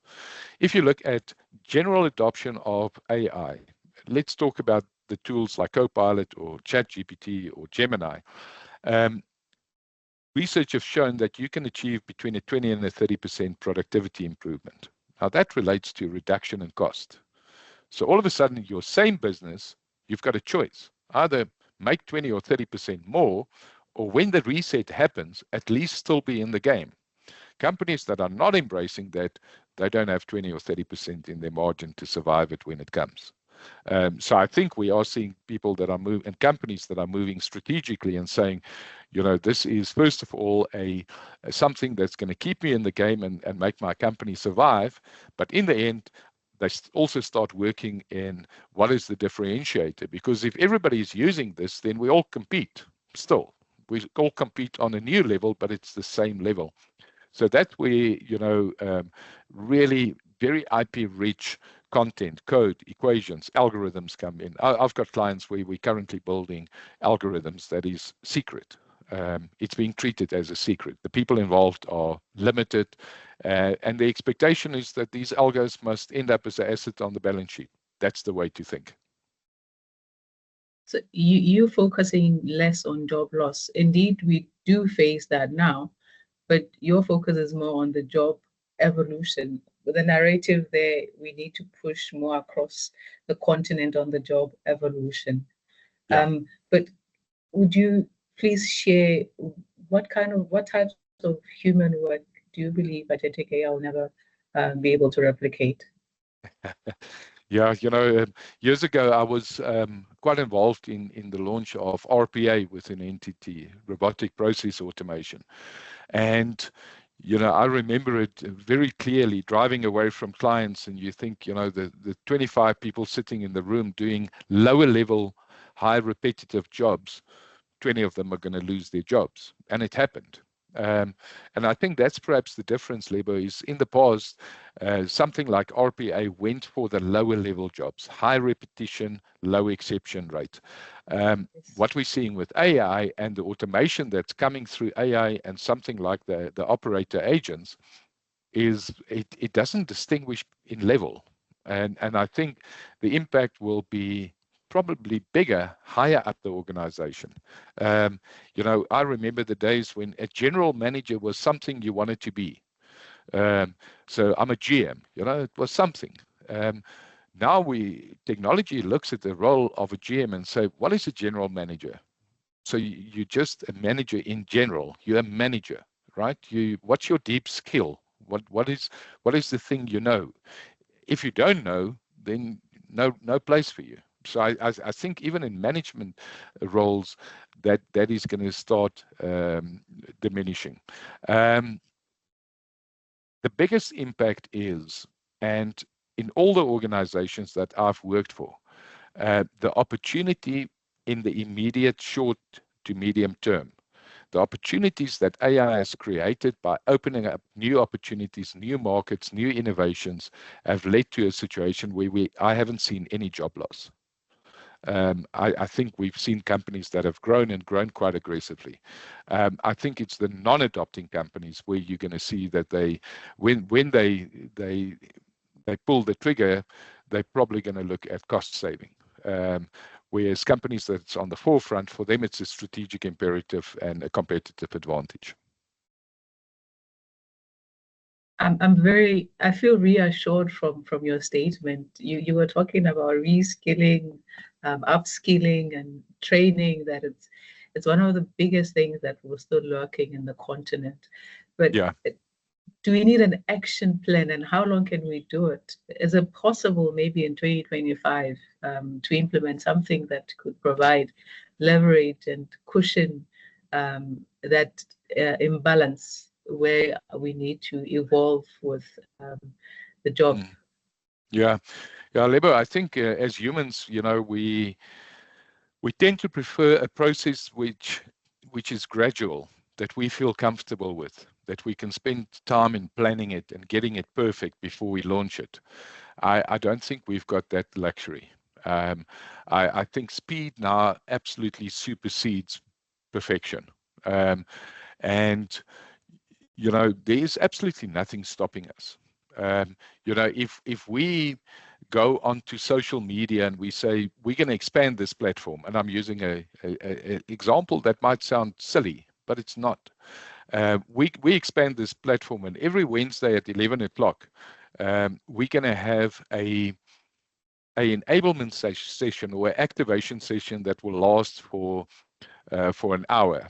If you look at general adoption of AI, let's talk about the tools like Copilot or ChatGPT or Gemini. Research have shown that you can achieve between a 20 and a 30% productivity improvement. Now that relates to reduction in cost. So all of a sudden, your same business, you've got a choice. Either make 20 or 30% more, or when the reset happens, at least still be in the game. Companies that are not embracing that, they don't have 20 or 30% in their margin to survive it when it comes. So I think we are seeing people that are moving, and companies that are moving strategically and saying, you know, this is first of all something that's going to keep me in the game and make my company survive. But in the end, they also start working in what is the differentiator. Because if everybody is using this, then we all compete still. We all compete on a new level, but it's the same level. So that's where, you know, really very IP-rich content, code, equations, algorithms come in. I've got clients where we're currently building algorithms that is secret. It's being treated as a secret. The people involved are limited, and the expectation is that these algos must end up as an asset on the balance sheet. That's the way to think. So you're focusing less on job loss. Indeed, we do face that now, but your focus is more on the job evolution. With the narrative there, we need to push more across the continent on the job evolution. Yeah. But would you please share what types of human work do you believe Agentic AI will never be able to replicate? Yeah, you know, years ago, I was quite involved in the launch of RPA within NTT, Robotic Process Automation. And, you know, I remember it very clearly, driving away from clients, and you think, you know, the 25 people sitting in the room doing lower level, high repetitive jobs, 20 of them are going to lose their jobs. And it happened. And I think that's perhaps the difference, Lebo, is in the past, something like RPA went for the lower level jobs, high repetition, low exception rate. What we're seeing with AI and the automation that's coming through AI and something like the operator agents is it doesn't distinguish in level. And I think the impact will be probably bigger, higher up the organization. You know, I remember the days when a general manager was something you wanted to be. So I'm a GM, you know, it was something. Now technology looks at the role of a GM and say, what is a general manager? So you're just a manager in general. You're a manager, right? What's your deep skill? What is the thing you know? If you don't know, then no place for you. So I think even in management roles, that is going to start diminishing. The biggest impact is, and in all the organizations that I've worked for, the opportunity in the immediate short to medium term, the opportunities that AI has created by opening up new opportunities, new markets, new innovations have led to a situation where I haven't seen any job loss. I think we've seen companies that have grown and grown quite aggressively. I think it's the non-adopting companies where you're going to see that when they pull the trigger, they're probably going to look at cost saving. Whereas companies that's on the forefront, for them, it's a strategic imperative and a competitive advantage. I feel reassured from your statement. You were talking about reskilling, upskilling and training, that it's one of the biggest things that was still lurking in the continent. But yeah, do we need an action plan, and how long can we do it? Is it possible maybe in 2025 to implement something that could provide leverage and cushion that imbalance where we need to evolve with the job? Yeah, Lebo, I think as humans, we tend to prefer a process which is gradual, that we feel comfortable with, that we can spend time in planning it and getting it perfect before we launch it. I don't think we've got that luxury. I think speed now absolutely supersedes perfection. And there's absolutely nothing stopping us. If we go onto social media and we say we're going to expand this platform, and I'm using an example that might sound silly, but it's not. We expand this platform, and every Wednesday at 11 o'clock, we're going to have an enablement session or activation session that will last for an hour.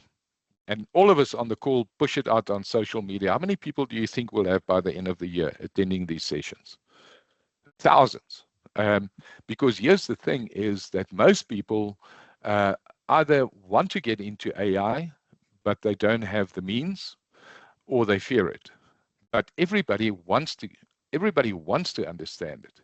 And all of us on the call push it out on social media. How many people do you think we'll have by the end of the year attending these sessions? Thousands. Because here's the thing is that most people either want to get into AI, but they don't have the means, or they fear it. But everybody wants to understand it.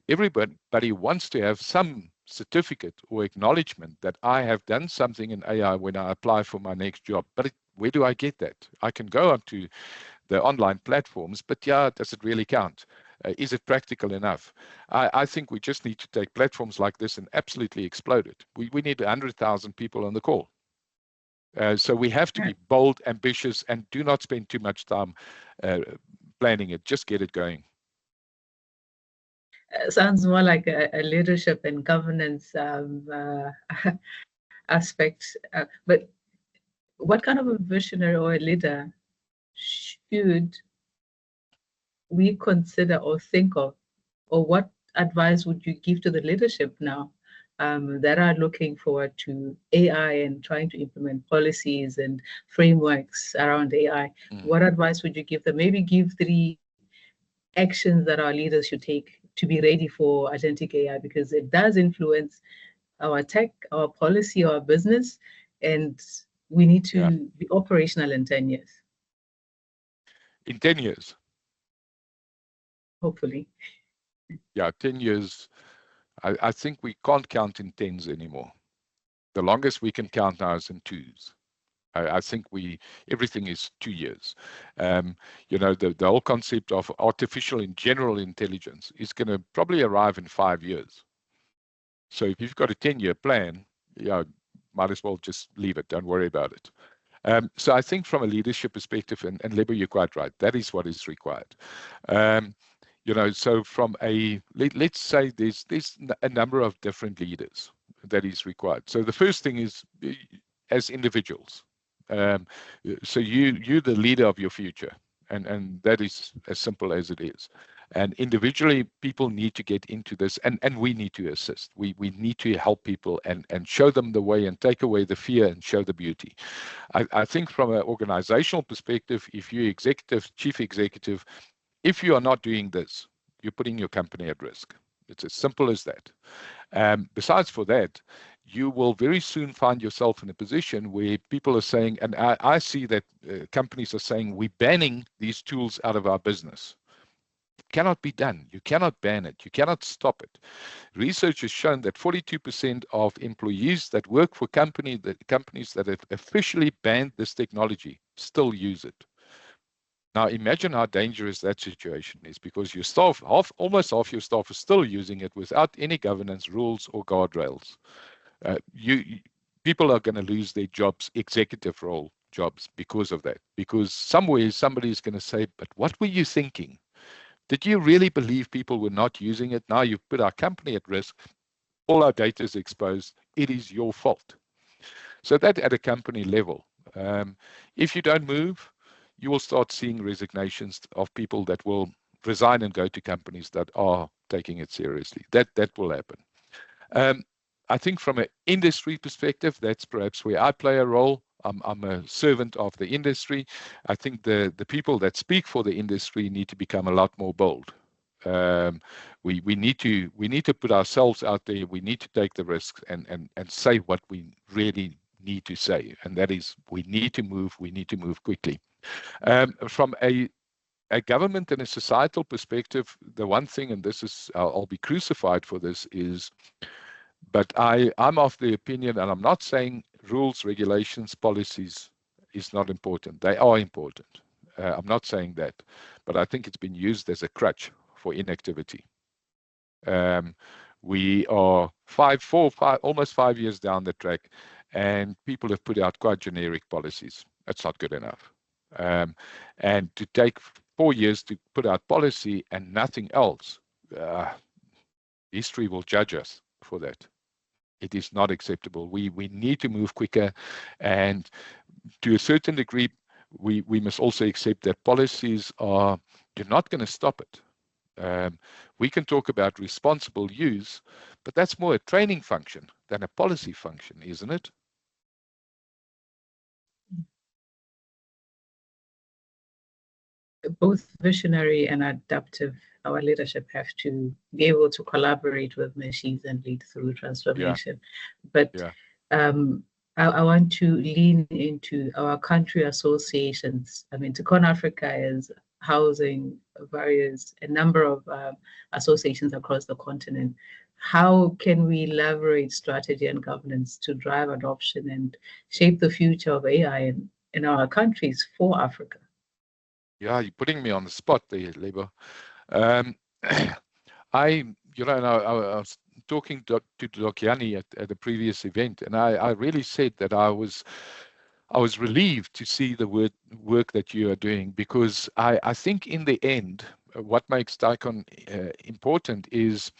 Everybody wants to have some certificate or acknowledgement that I have done something in AI when I apply for my next job. But where do I get that? I can go onto the online platforms, but does it really count? Is it practical enough? I think we just need to take platforms like this and absolutely explode it. We need 100,000 people on the call. So we have to be bold, ambitious, and do not spend too much time planning it. Just get it going. Sounds more like a leadership and governance aspect. But what kind of a visionary or a leader should we consider or think of, or what advice would you give to the leadership now that are looking forward to AI and trying to implement policies and frameworks around AI? What advice would you give them? Maybe give 3 actions that our leaders should take to be ready for agentic AI, because it does influence our tech, our policy, our business, and we need to be operational in 10 years. In 10 years? Hopefully. Yeah, 10 years. I think we can't count in 10s anymore. The longest we can count now is in 2s. I think everything is 2 years. The whole concept of artificial and general intelligence is going to probably arrive in 5 years. So if you've got a 10-year plan, might as well just leave it. Don't worry about it. So I think from a leadership perspective, and Lebo, you're quite right, that is what is required. So from let's say there's a number of different leaders that is required. So the first thing is as individuals. So you're the leader of your future, and that is as simple as it is. And individually, people need to get into this, and we need to assist. We need to help people and show them the way and take away the fear and show the beauty. I think from an organizational perspective, if you're executive, chief executive, if you are not doing this, you're putting your company at risk. It's as simple as that. Besides for that, you will very soon find yourself in a position where people are saying, and I see that companies are saying, we're banning these tools out of our business. It cannot be done. You cannot ban it. You cannot stop it. Research has shown that 42% of employees that work for companies that have officially banned this technology still use it. Now imagine how dangerous that situation is, because your staff, almost half your staff is still using it without any governance rules or guardrails. People are going to lose their jobs, executive role jobs, because of that. Because somewhere somebody is going to say, but what were you thinking? Did you really believe people were not using it? Now you've put our company at risk. All our data is exposed. It is your fault. So that at a company level, if you don't move, you will start seeing resignations of people that will resign and go to companies that are taking it seriously. That will happen. I think from an industry perspective, that's perhaps where I play a role. I'm a servant of the industry. I think the people that speak for the industry need to become a lot more bold. We need to put ourselves out there. We need to take the risks and say what we really need to say, and that is we need to move quickly. From a government and a societal perspective, the one thing, and this is, I'll be crucified for this, is, but I'm of the opinion, and I'm not saying rules, regulations, policies is not important. They are important. I'm not saying that, but I think it's been used as a crutch for inactivity. We are almost 5 years down the track, and people have put out quite generic policies. That's not good enough. And to take 4 years to put out policy and nothing else, history will judge us for that. It is not acceptable. We need to move quicker, and to a certain degree, we must also accept that policies you're not going to stop it. We can talk about responsible use, but that's more a training function than a policy function, isn't it? Both visionary and adaptive, our leadership have to be able to collaborate with machines and lead through transformation. Yeah. But yeah. I want to lean into our country associations. I mean, TCON Africa is housing a number of associations across the continent. How can we leverage strategy and governance to drive adoption and shape the future of AI in our countries for Africa? Yeah, you're putting me on the spot there, Lebo. I was talking to Dokiani at a previous event, and I really said that I was relieved to see the work that you are doing, because I think in the end, what makes 𝐷ICON important is,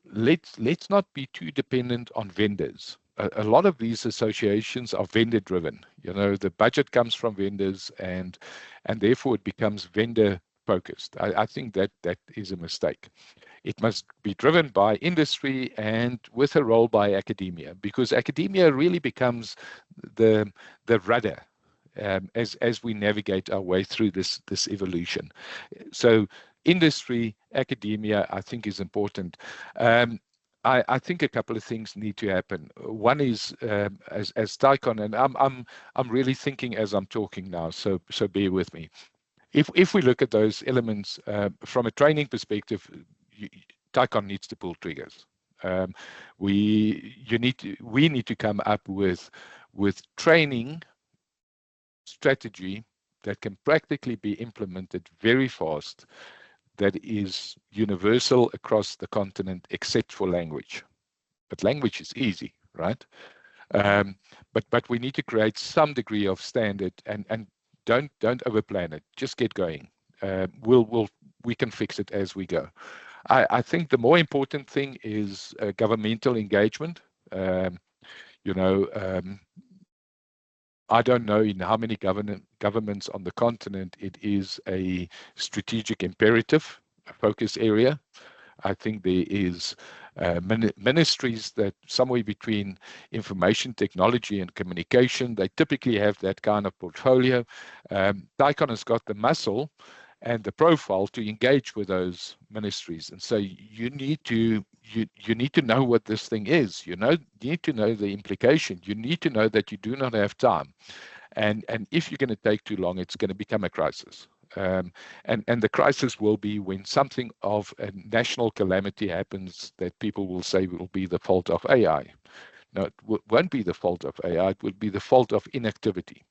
let's not be too dependent on vendors. A lot of these associations are vendor driven. The budget comes from vendors, and therefore it becomes vendor focused. I think that is a mistake. It must be driven by industry and with a role by academia, because academia really becomes the rudder as we navigate our way through this evolution. So industry, academia, I think is important. I think a couple of things need to happen. One is, as 𝐷ICON, and I'm really thinking as I'm talking now, so bear with me. If we look at those elements from a training perspective, 𝐷ICON needs to pull triggers. We need to come up with training strategy that can practically be implemented very fast, that is universal across the continent except for language. But language is easy, right? But we need to create some degree of standard, and don't overplan it. Just get going. We can fix it as we go. I think the more important thing is governmental engagement. I don't know in how many governments on the continent it is a strategic imperative, a focus area. I think there is ministries that somewhere between information technology and communication, they typically have that kind of portfolio. 𝐷ICON has got the muscle and the profile to engage with those ministries, and so you need to know what this thing is. You need to know the implication. You need to know that you do not have time, and if you're going to take too long, it's going to become a crisis. And the crisis will be when something of a national calamity happens that people will say will be the fault of AI. No, it won't be the fault of AI. It will be the fault of inactivity.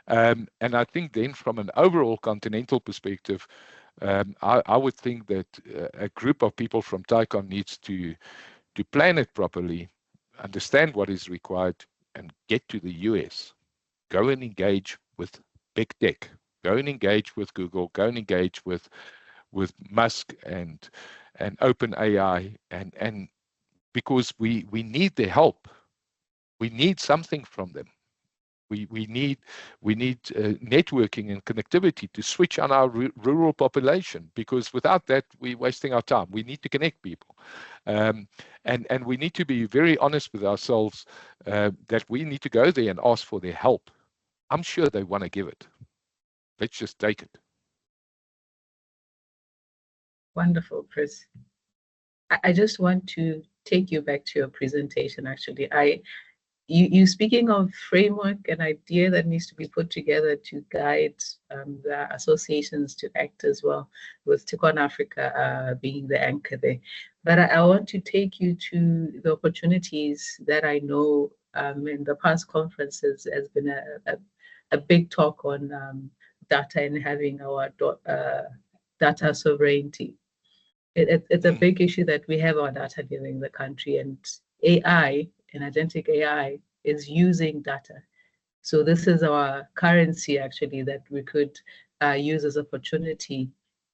And I think then from an overall continental perspective, I would think that a group of people from TICON needs to plan it properly, understand what is required, and get to the US. Go and engage with big tech. Go and engage with Google. Go and engage with Musk and OpenAI, and because we need their help. We need something from them. We need networking and connectivity to switch on our rural population, because without that, we're wasting our time. We need to connect people. And we need to be very honest with ourselves that we need to go there and ask for their help. I'm sure they want to give it. Let's just take it. Wonderful, Chris. I just want to take you back to your presentation, actually. You speaking of framework, an idea that needs to be put together to guide the associations to act as well, with TICON Africa being the anchor there. But I want to take you to the opportunities that I know in the past conferences has been a big talk on data and having our data sovereignty. It's a big issue that we have our data leaving the country, and AI and agentic AI is using data. So this is our currency, actually, that we could use as opportunity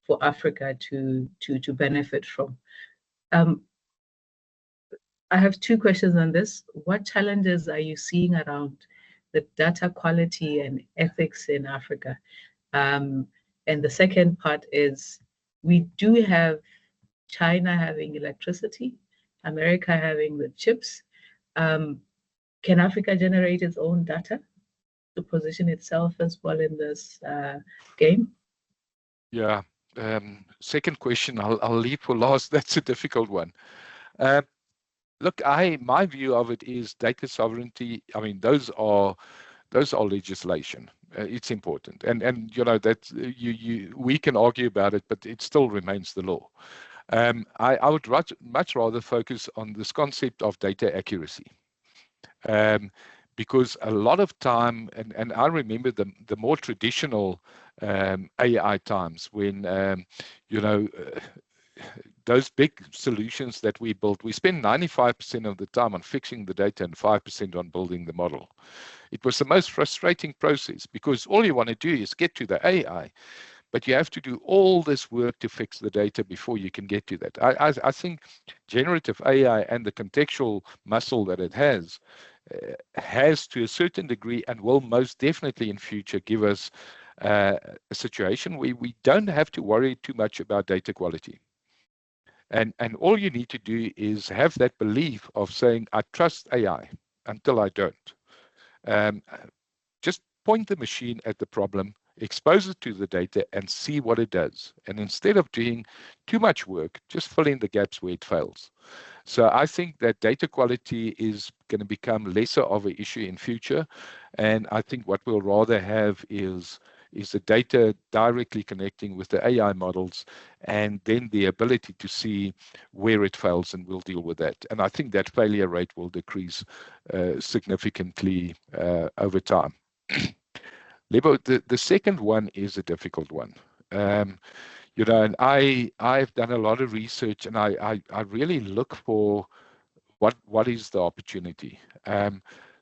for Africa to benefit from. I have two questions on this. What challenges are you seeing around the data quality and ethics in Africa? And the second part is, we do have China having electricity, America having the chips. Can Africa generate its own data to position itself as well in this game? Yeah. Second question, I'll leave for last. That's a difficult one. Look, my view of it is data sovereignty. I mean, those are legislation. It's important, and you know that we can argue about it, but it still remains the law. I would much rather focus on this concept of data accuracy, because a lot of time, and I remember the more traditional AI times when you know, those big solutions that we built, we spend 95% of the time on fixing the data and 5% on building the model. It was the most frustrating process, because all you want to do is get to the AI, but you have to do all this work to fix the data before you can get to that. I think generative AI and the contextual muscle that it has to a certain degree, and will most definitely in future give us a situation where we don't have to worry too much about data quality. And all you need to do is have that belief of saying, I trust AI until I don't. Just point the machine at the problem, expose it to the data, and see what it does. And instead of doing too much work, just fill in the gaps where it fails. So I think that data quality is going to become lesser of an issue in future. And I think what we'll rather have is the data directly connecting with the AI models, and then the ability to see where it fails, and we'll deal with that. And I think that failure rate will decrease significantly over time. Lebo, the second one is a difficult one. You know, and I've done a lot of research, and I really look for what is the opportunity.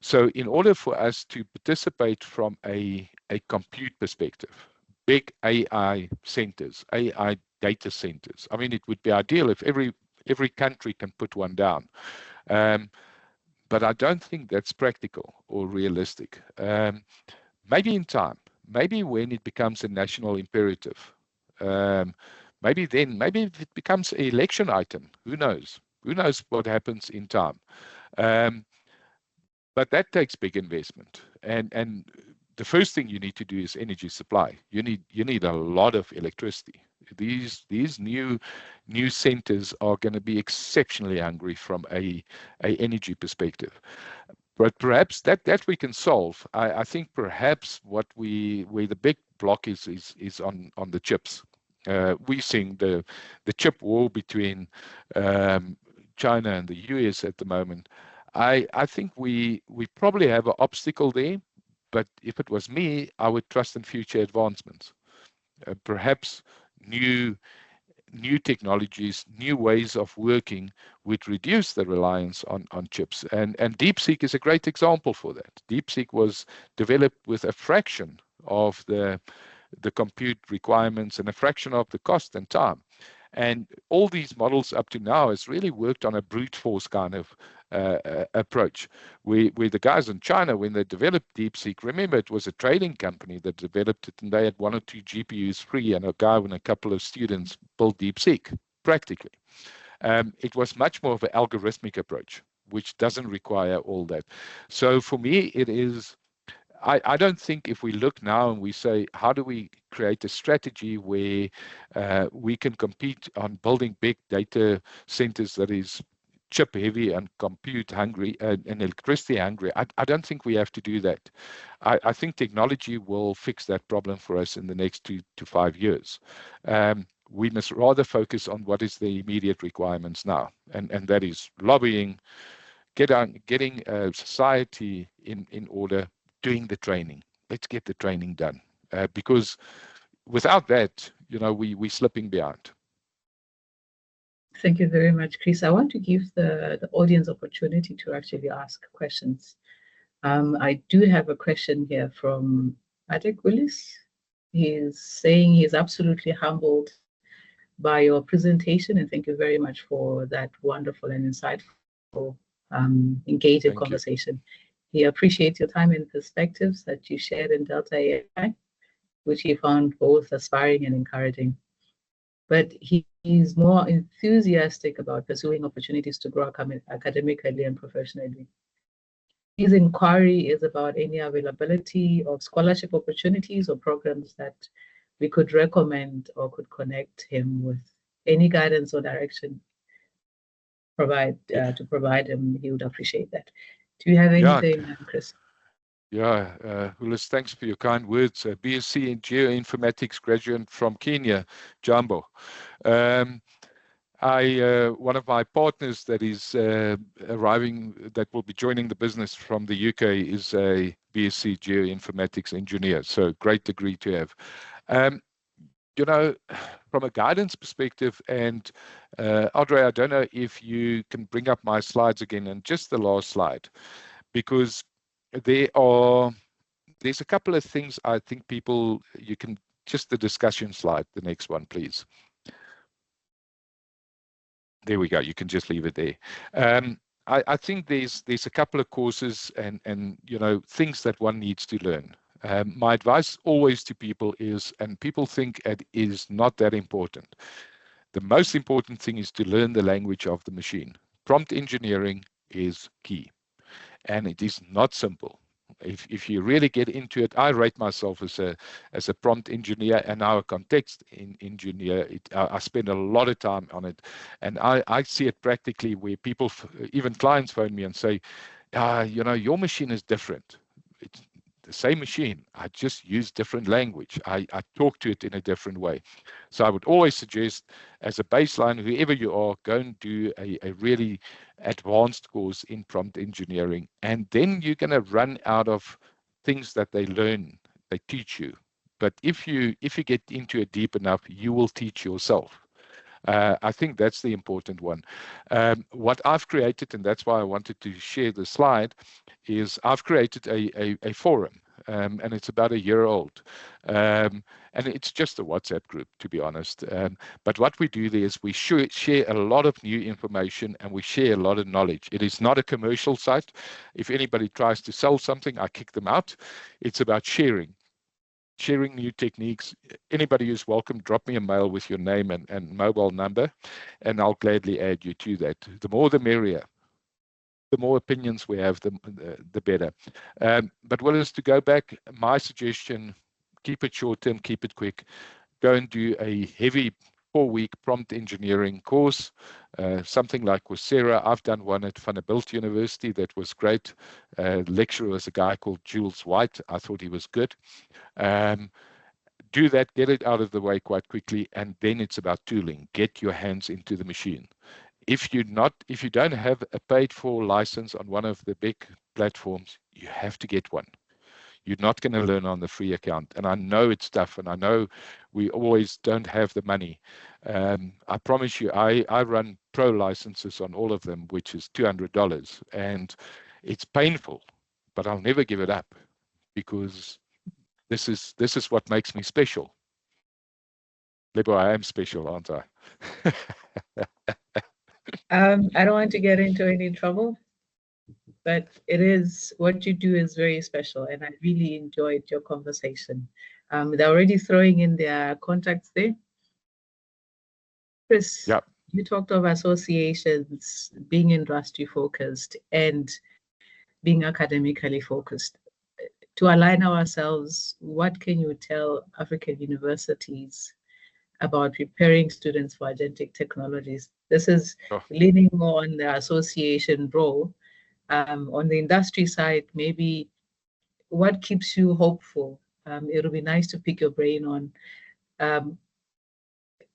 So in order for us to participate from a compute perspective, big AI centers, AI data centers, I mean, it would be ideal if every country can put one down. But I don't think that's practical or realistic. Maybe in time, maybe when it becomes a national imperative, maybe if it becomes an election item, who knows? Who knows what happens in time? But that takes big investment, and the first thing you need to do is energy supply. You need a lot of electricity. These new centers are going to be exceptionally hungry from a energy perspective. But perhaps that we can solve. I think perhaps where the big block is on the chips. We're seeing the chip war between China and the US at the moment. I think we probably have an obstacle there, But if it was me, I would trust in future advancements. Perhaps new technologies, new ways of working would reduce the reliance on chips. And DeepSeek is a great example for that. DeepSeek was developed with a fraction of the compute requirements and a fraction of the cost and time. And all these models up to now has really worked on a brute force kind of approach. Where the guys in China, when they developed DeepSeek, remember it was a trading company that developed it, and they had 1 or 2 GPUs free, and a guy and a couple of students built DeepSeek, practically. It was much more of an algorithmic approach, which doesn't require all that. So for me, it is, I don't think if we look now and we say, how do we create a strategy where we can compete on building big data centers that is chip heavy and compute hungry and electricity hungry, I don't think we have to do that. I think technology will fix that problem for us in the next 2 to 5 years. We must rather focus on what is the immediate requirements now, and that is lobbying, getting society in order, doing the training. Let's get the training done, because without that, we're slipping behind. Thank you very much, Chris. I want to give the audience opportunity to actually ask questions. I do have a question here from Adek Willis. He's saying he's absolutely humbled by your presentation, and thank you very much for that wonderful and insightful, engaging conversation. He appreciates your time and perspectives that you shared in DeltAI, which he found both inspiring and encouraging. But he's more enthusiastic about pursuing opportunities to grow academically and professionally. His inquiry is about any availability of scholarship opportunities or programs that we could recommend or could connect him with. Any guidance or direction to provide him, he would appreciate that. Do you have anything, Chris? Yeah, Willis, thanks for your kind words. BSc in Geoinformatics graduate from Kenya, Jambo. One of my partners that is arriving, that will be joining the business from the UK, is a BSc Geoinformatics engineer. So great degree to have. From a guidance perspective, and Audrey, I don't know if you can bring up my slides again, and just the last slide, because there's a couple of things I think you can, just the discussion slide, the next one, please. There we go. You can just leave it there. I think there's a couple of courses and things that one needs to learn. My advice always to people is, and people think it is not that important, the most important thing is to learn the language of the machine. Prompt engineering is key, and it is not simple. If you really get into it, I rate myself as a prompt engineer and now a context engineer. I spend a lot of time on it, and I see it practically where people, even clients, phone me and say, your machine is different. It's the same machine. I just use different language. I talk to it in a different way. So I would always suggest, as a baseline, whoever you are, go and do a really advanced course in prompt engineering, and then you're going to run out of things that they teach you. But if you get into it deep enough, you will teach yourself. I think that's the important one. What I've created, and that's why I wanted to share the slide, is I've created a forum, and it's about 1 year old. And it's just a WhatsApp group, to be honest. But what we do there is we share a lot of new information, and we share a lot of knowledge. It is not a commercial site. If anybody tries to sell something, I kick them out. It's about sharing new techniques. Anybody who's welcome, drop me a mail with your name and mobile number, and I'll gladly add you to that. The more the merrier. The more opinions we have, the better. But Willis, to go back, my suggestion, keep it short term, keep it quick. Go and do a heavy 4-week prompt engineering course, something like Coursera. I've done one at Vanderbilt University that was great. Lecturer was a guy called Jules White. I thought he was good. Do that, get it out of the way quite quickly, and then it's about tooling. Get your hands into the machine. If you don't have a paid-for license on one of the big platforms, you have to get one. You're not going to learn on the free account. And I know it's tough, and I know we always don't have the money. I promise you, I run pro licenses on all of them, which is $200, and it's painful, but I'll never give it up, because this is what makes me special. Lebo, I am special, aren't I? I don't want to get into any trouble, but what you do is very special, and I really enjoyed your conversation. They're already throwing in their contacts there. Chris, yep. You talked of associations being industry focused and being academically focused. To align ourselves, what can you tell African universities about preparing students for agentic technologies? This is leaning more on the association role. On the industry side, maybe what keeps you hopeful? It'll be nice to pick your brain on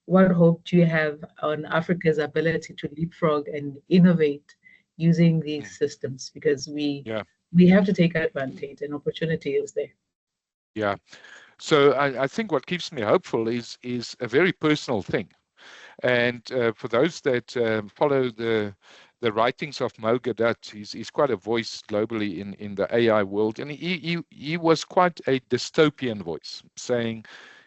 what hope do you have on Africa's ability to leapfrog and innovate using these systems? Because we have to take advantage, and opportunity is there. Yeah. So I think what keeps me hopeful is a very personal thing. And for those that follow the writings of Mo Gadat, he's quite a voice globally in the AI world. And he was quite a dystopian voice, saying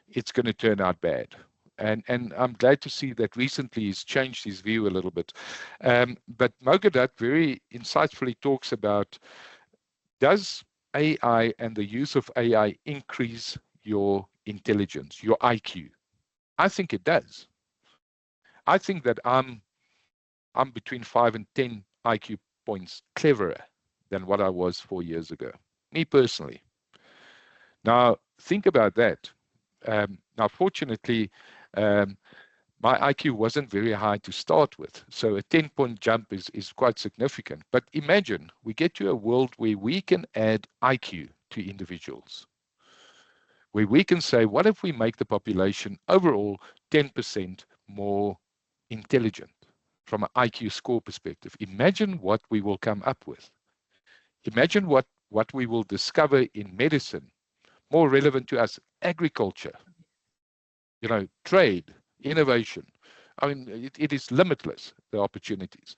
it's going to turn out bad. And I'm glad to see that recently he's changed his view a little bit. But Mo Gadat very insightfully talks about, does AI and the use of AI increase your intelligence, your IQ? I think it does. I think that I'm between 5 and 10 IQ points cleverer than what I was 4 years ago, me personally. Now, think about that. Now, fortunately, my IQ wasn't very high to start with, so a 10-point jump is quite significant. But imagine we get to a world where we can add IQ to individuals, where we can say, what if we make the population overall 10% more intelligent from an IQ score perspective? Imagine what we will come up with. Imagine what we will discover in medicine, more relevant to us, agriculture, trade, innovation. I mean, it is limitless, the opportunities.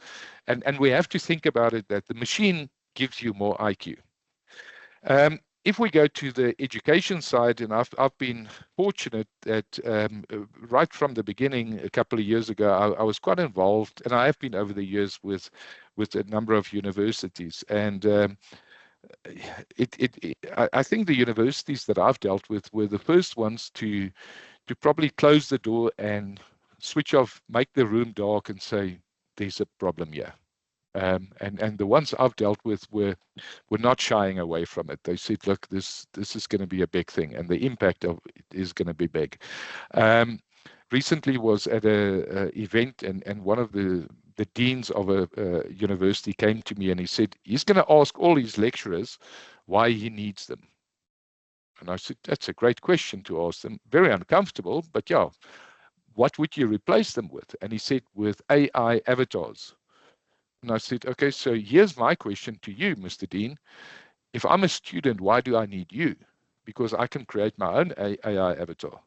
And we have to think about it that the machine gives you more IQ. If we go to the education side, and I've been fortunate that right from the beginning, a couple of years ago, I was quite involved, and I have been over the years with a number of universities. And I think the universities that I've dealt with were the first ones to probably close the door and switch off, make the room dark, and say, there's a problem here. And the ones I've dealt with were not shying away from it. They said, look, this is going to be a big thing, and the impact of it is going to be big. Recently was at a event, and one of the deans of a university came to me, and he said he's going to ask all his lecturers why he needs them. And I said, that's a great question to ask them. Very uncomfortable, but yeah, what would you replace them with? And he said, with AI avatars. And I said, okay, so here's my question to you, Mr. Dean. If I'm a student, why do I need you? Because I can create my own AI avatar.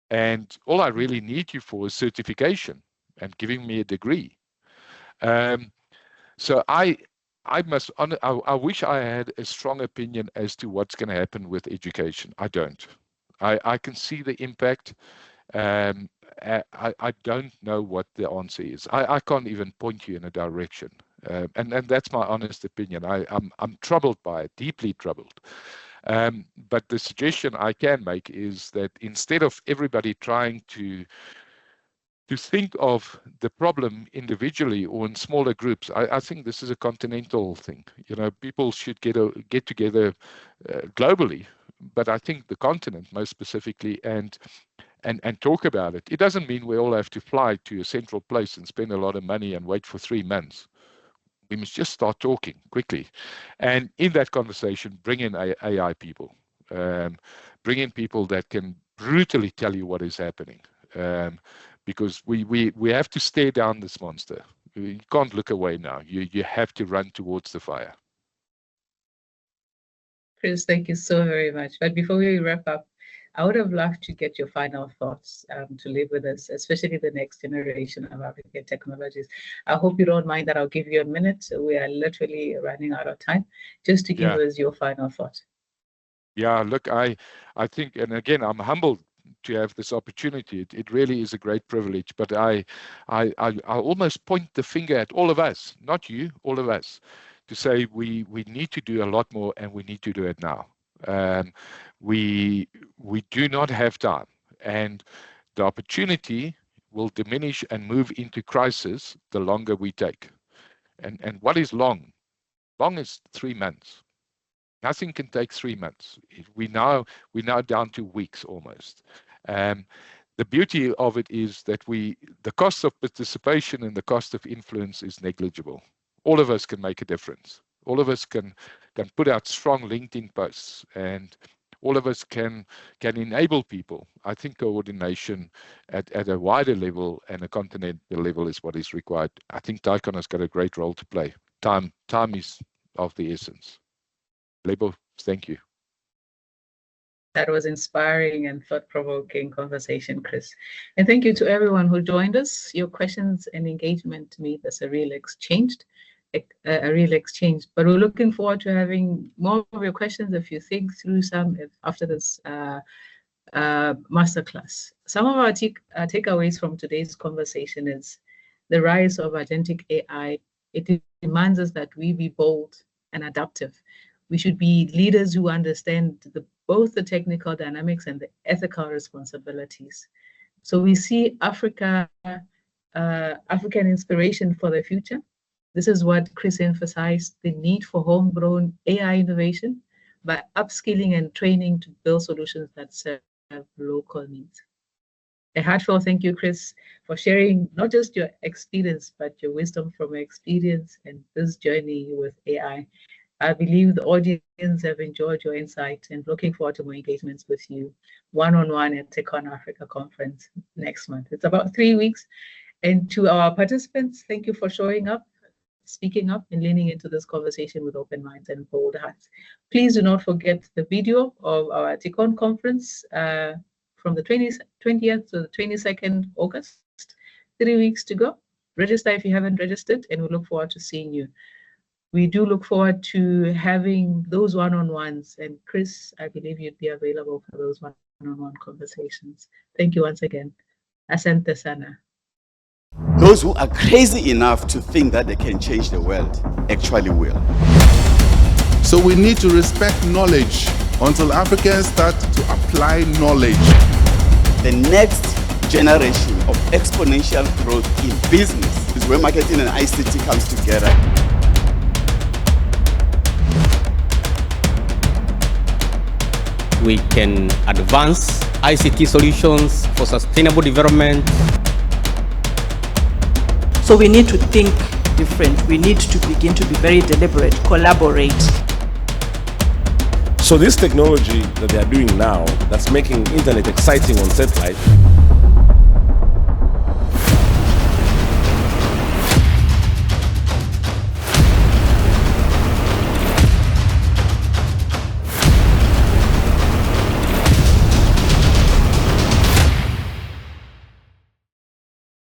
And all I really need you for is certification and giving me a degree. So I wish I had a strong opinion as to what's going to happen with education. I don't. I can see the impact. I don't know what the answer is. I can't even point you in a direction. And that's my honest opinion. I'm troubled by it, deeply troubled. But the suggestion I can make is that instead of everybody trying to think of the problem individually or in smaller groups, I think this is a continental thing. People should get together globally, but I think the continent most specifically, and talk about it. It doesn't mean we all have to fly to a central place and spend a lot of money and wait for 3 months. We must just start talking quickly. And in that conversation, bring in AI people. Bring in people that can brutally tell you what is happening. Because we have to stare down this monster. You can't look away now. You have to run towards the fire. Chris, thank you so very much. But before we wrap up, I would have loved to get your final thoughts to live with us, especially the next generation of African technologies. I hope you don't mind that I'll give you a minute. We are literally running out of time, just to give us your final thought. Yeah, look, I think, and again, I'm humbled to have this opportunity. It really is a great privilege, but I almost point the finger at all of us, not you, all of us, to say we need to do a lot more, and we need to do it now. We do not have time, and the opportunity will diminish and move into crisis the longer we take. And what is long? Long is 3 months. Nothing can take 3 months. We're now down to weeks almost. The beauty of it is that the cost of participation and the cost of influence is negligible. All of us can make a difference. All of us can put out strong LinkedIn posts, and all of us can enable people. I think coordination at a wider level and a continental level is what is required. I think Taikon has got a great role to play. Time is of the essence. Lebo, thank you. That was inspiring and thought-provoking conversation, Chris. And thank you to everyone who joined us. Your questions and engagement to me, that's a real exchange. But we're looking forward to having more of your questions if you think through some after this masterclass. Some of our takeaways from today's conversation is the rise of agentic AI. It demands us that we be bold and adaptive. We should be leaders who understand both the technical dynamics and the ethical responsibilities. So we see African inspiration for the future. This is what Chris emphasized, the need for homegrown AI innovation by upskilling and training to build solutions that serve local needs. A heartfelt thank you, Chris, for sharing not just your experience, but your wisdom from your experience and this journey with AI. I believe the audience have enjoyed your insight and looking forward to more engagements with you one-on-one at TechOn Africa conference next month. It's about 3 weeks. And to our participants, thank you for showing up, speaking up, and leaning into this conversation with open minds and bold hearts. Please do not forget the video of our TechOn conference from the 20th to the 22nd August, 3 weeks to go. Register if you haven't registered, and we look forward to seeing you. We do look forward to having those one-on-ones. And Chris, I believe you'd be available for those one-on-one conversations. Thank you once again. Asante sana. Those who are crazy enough to think that they can change the world actually will. So we need to respect knowledge until Africans start to apply knowledge. The next generation of exponential growth in business is where marketing and ICT comes together. We can advance ICT solutions for sustainable development. So we need to think different. We need to begin to be very deliberate, collaborate. So this technology that they are doing now, that's making internet exciting on satellite,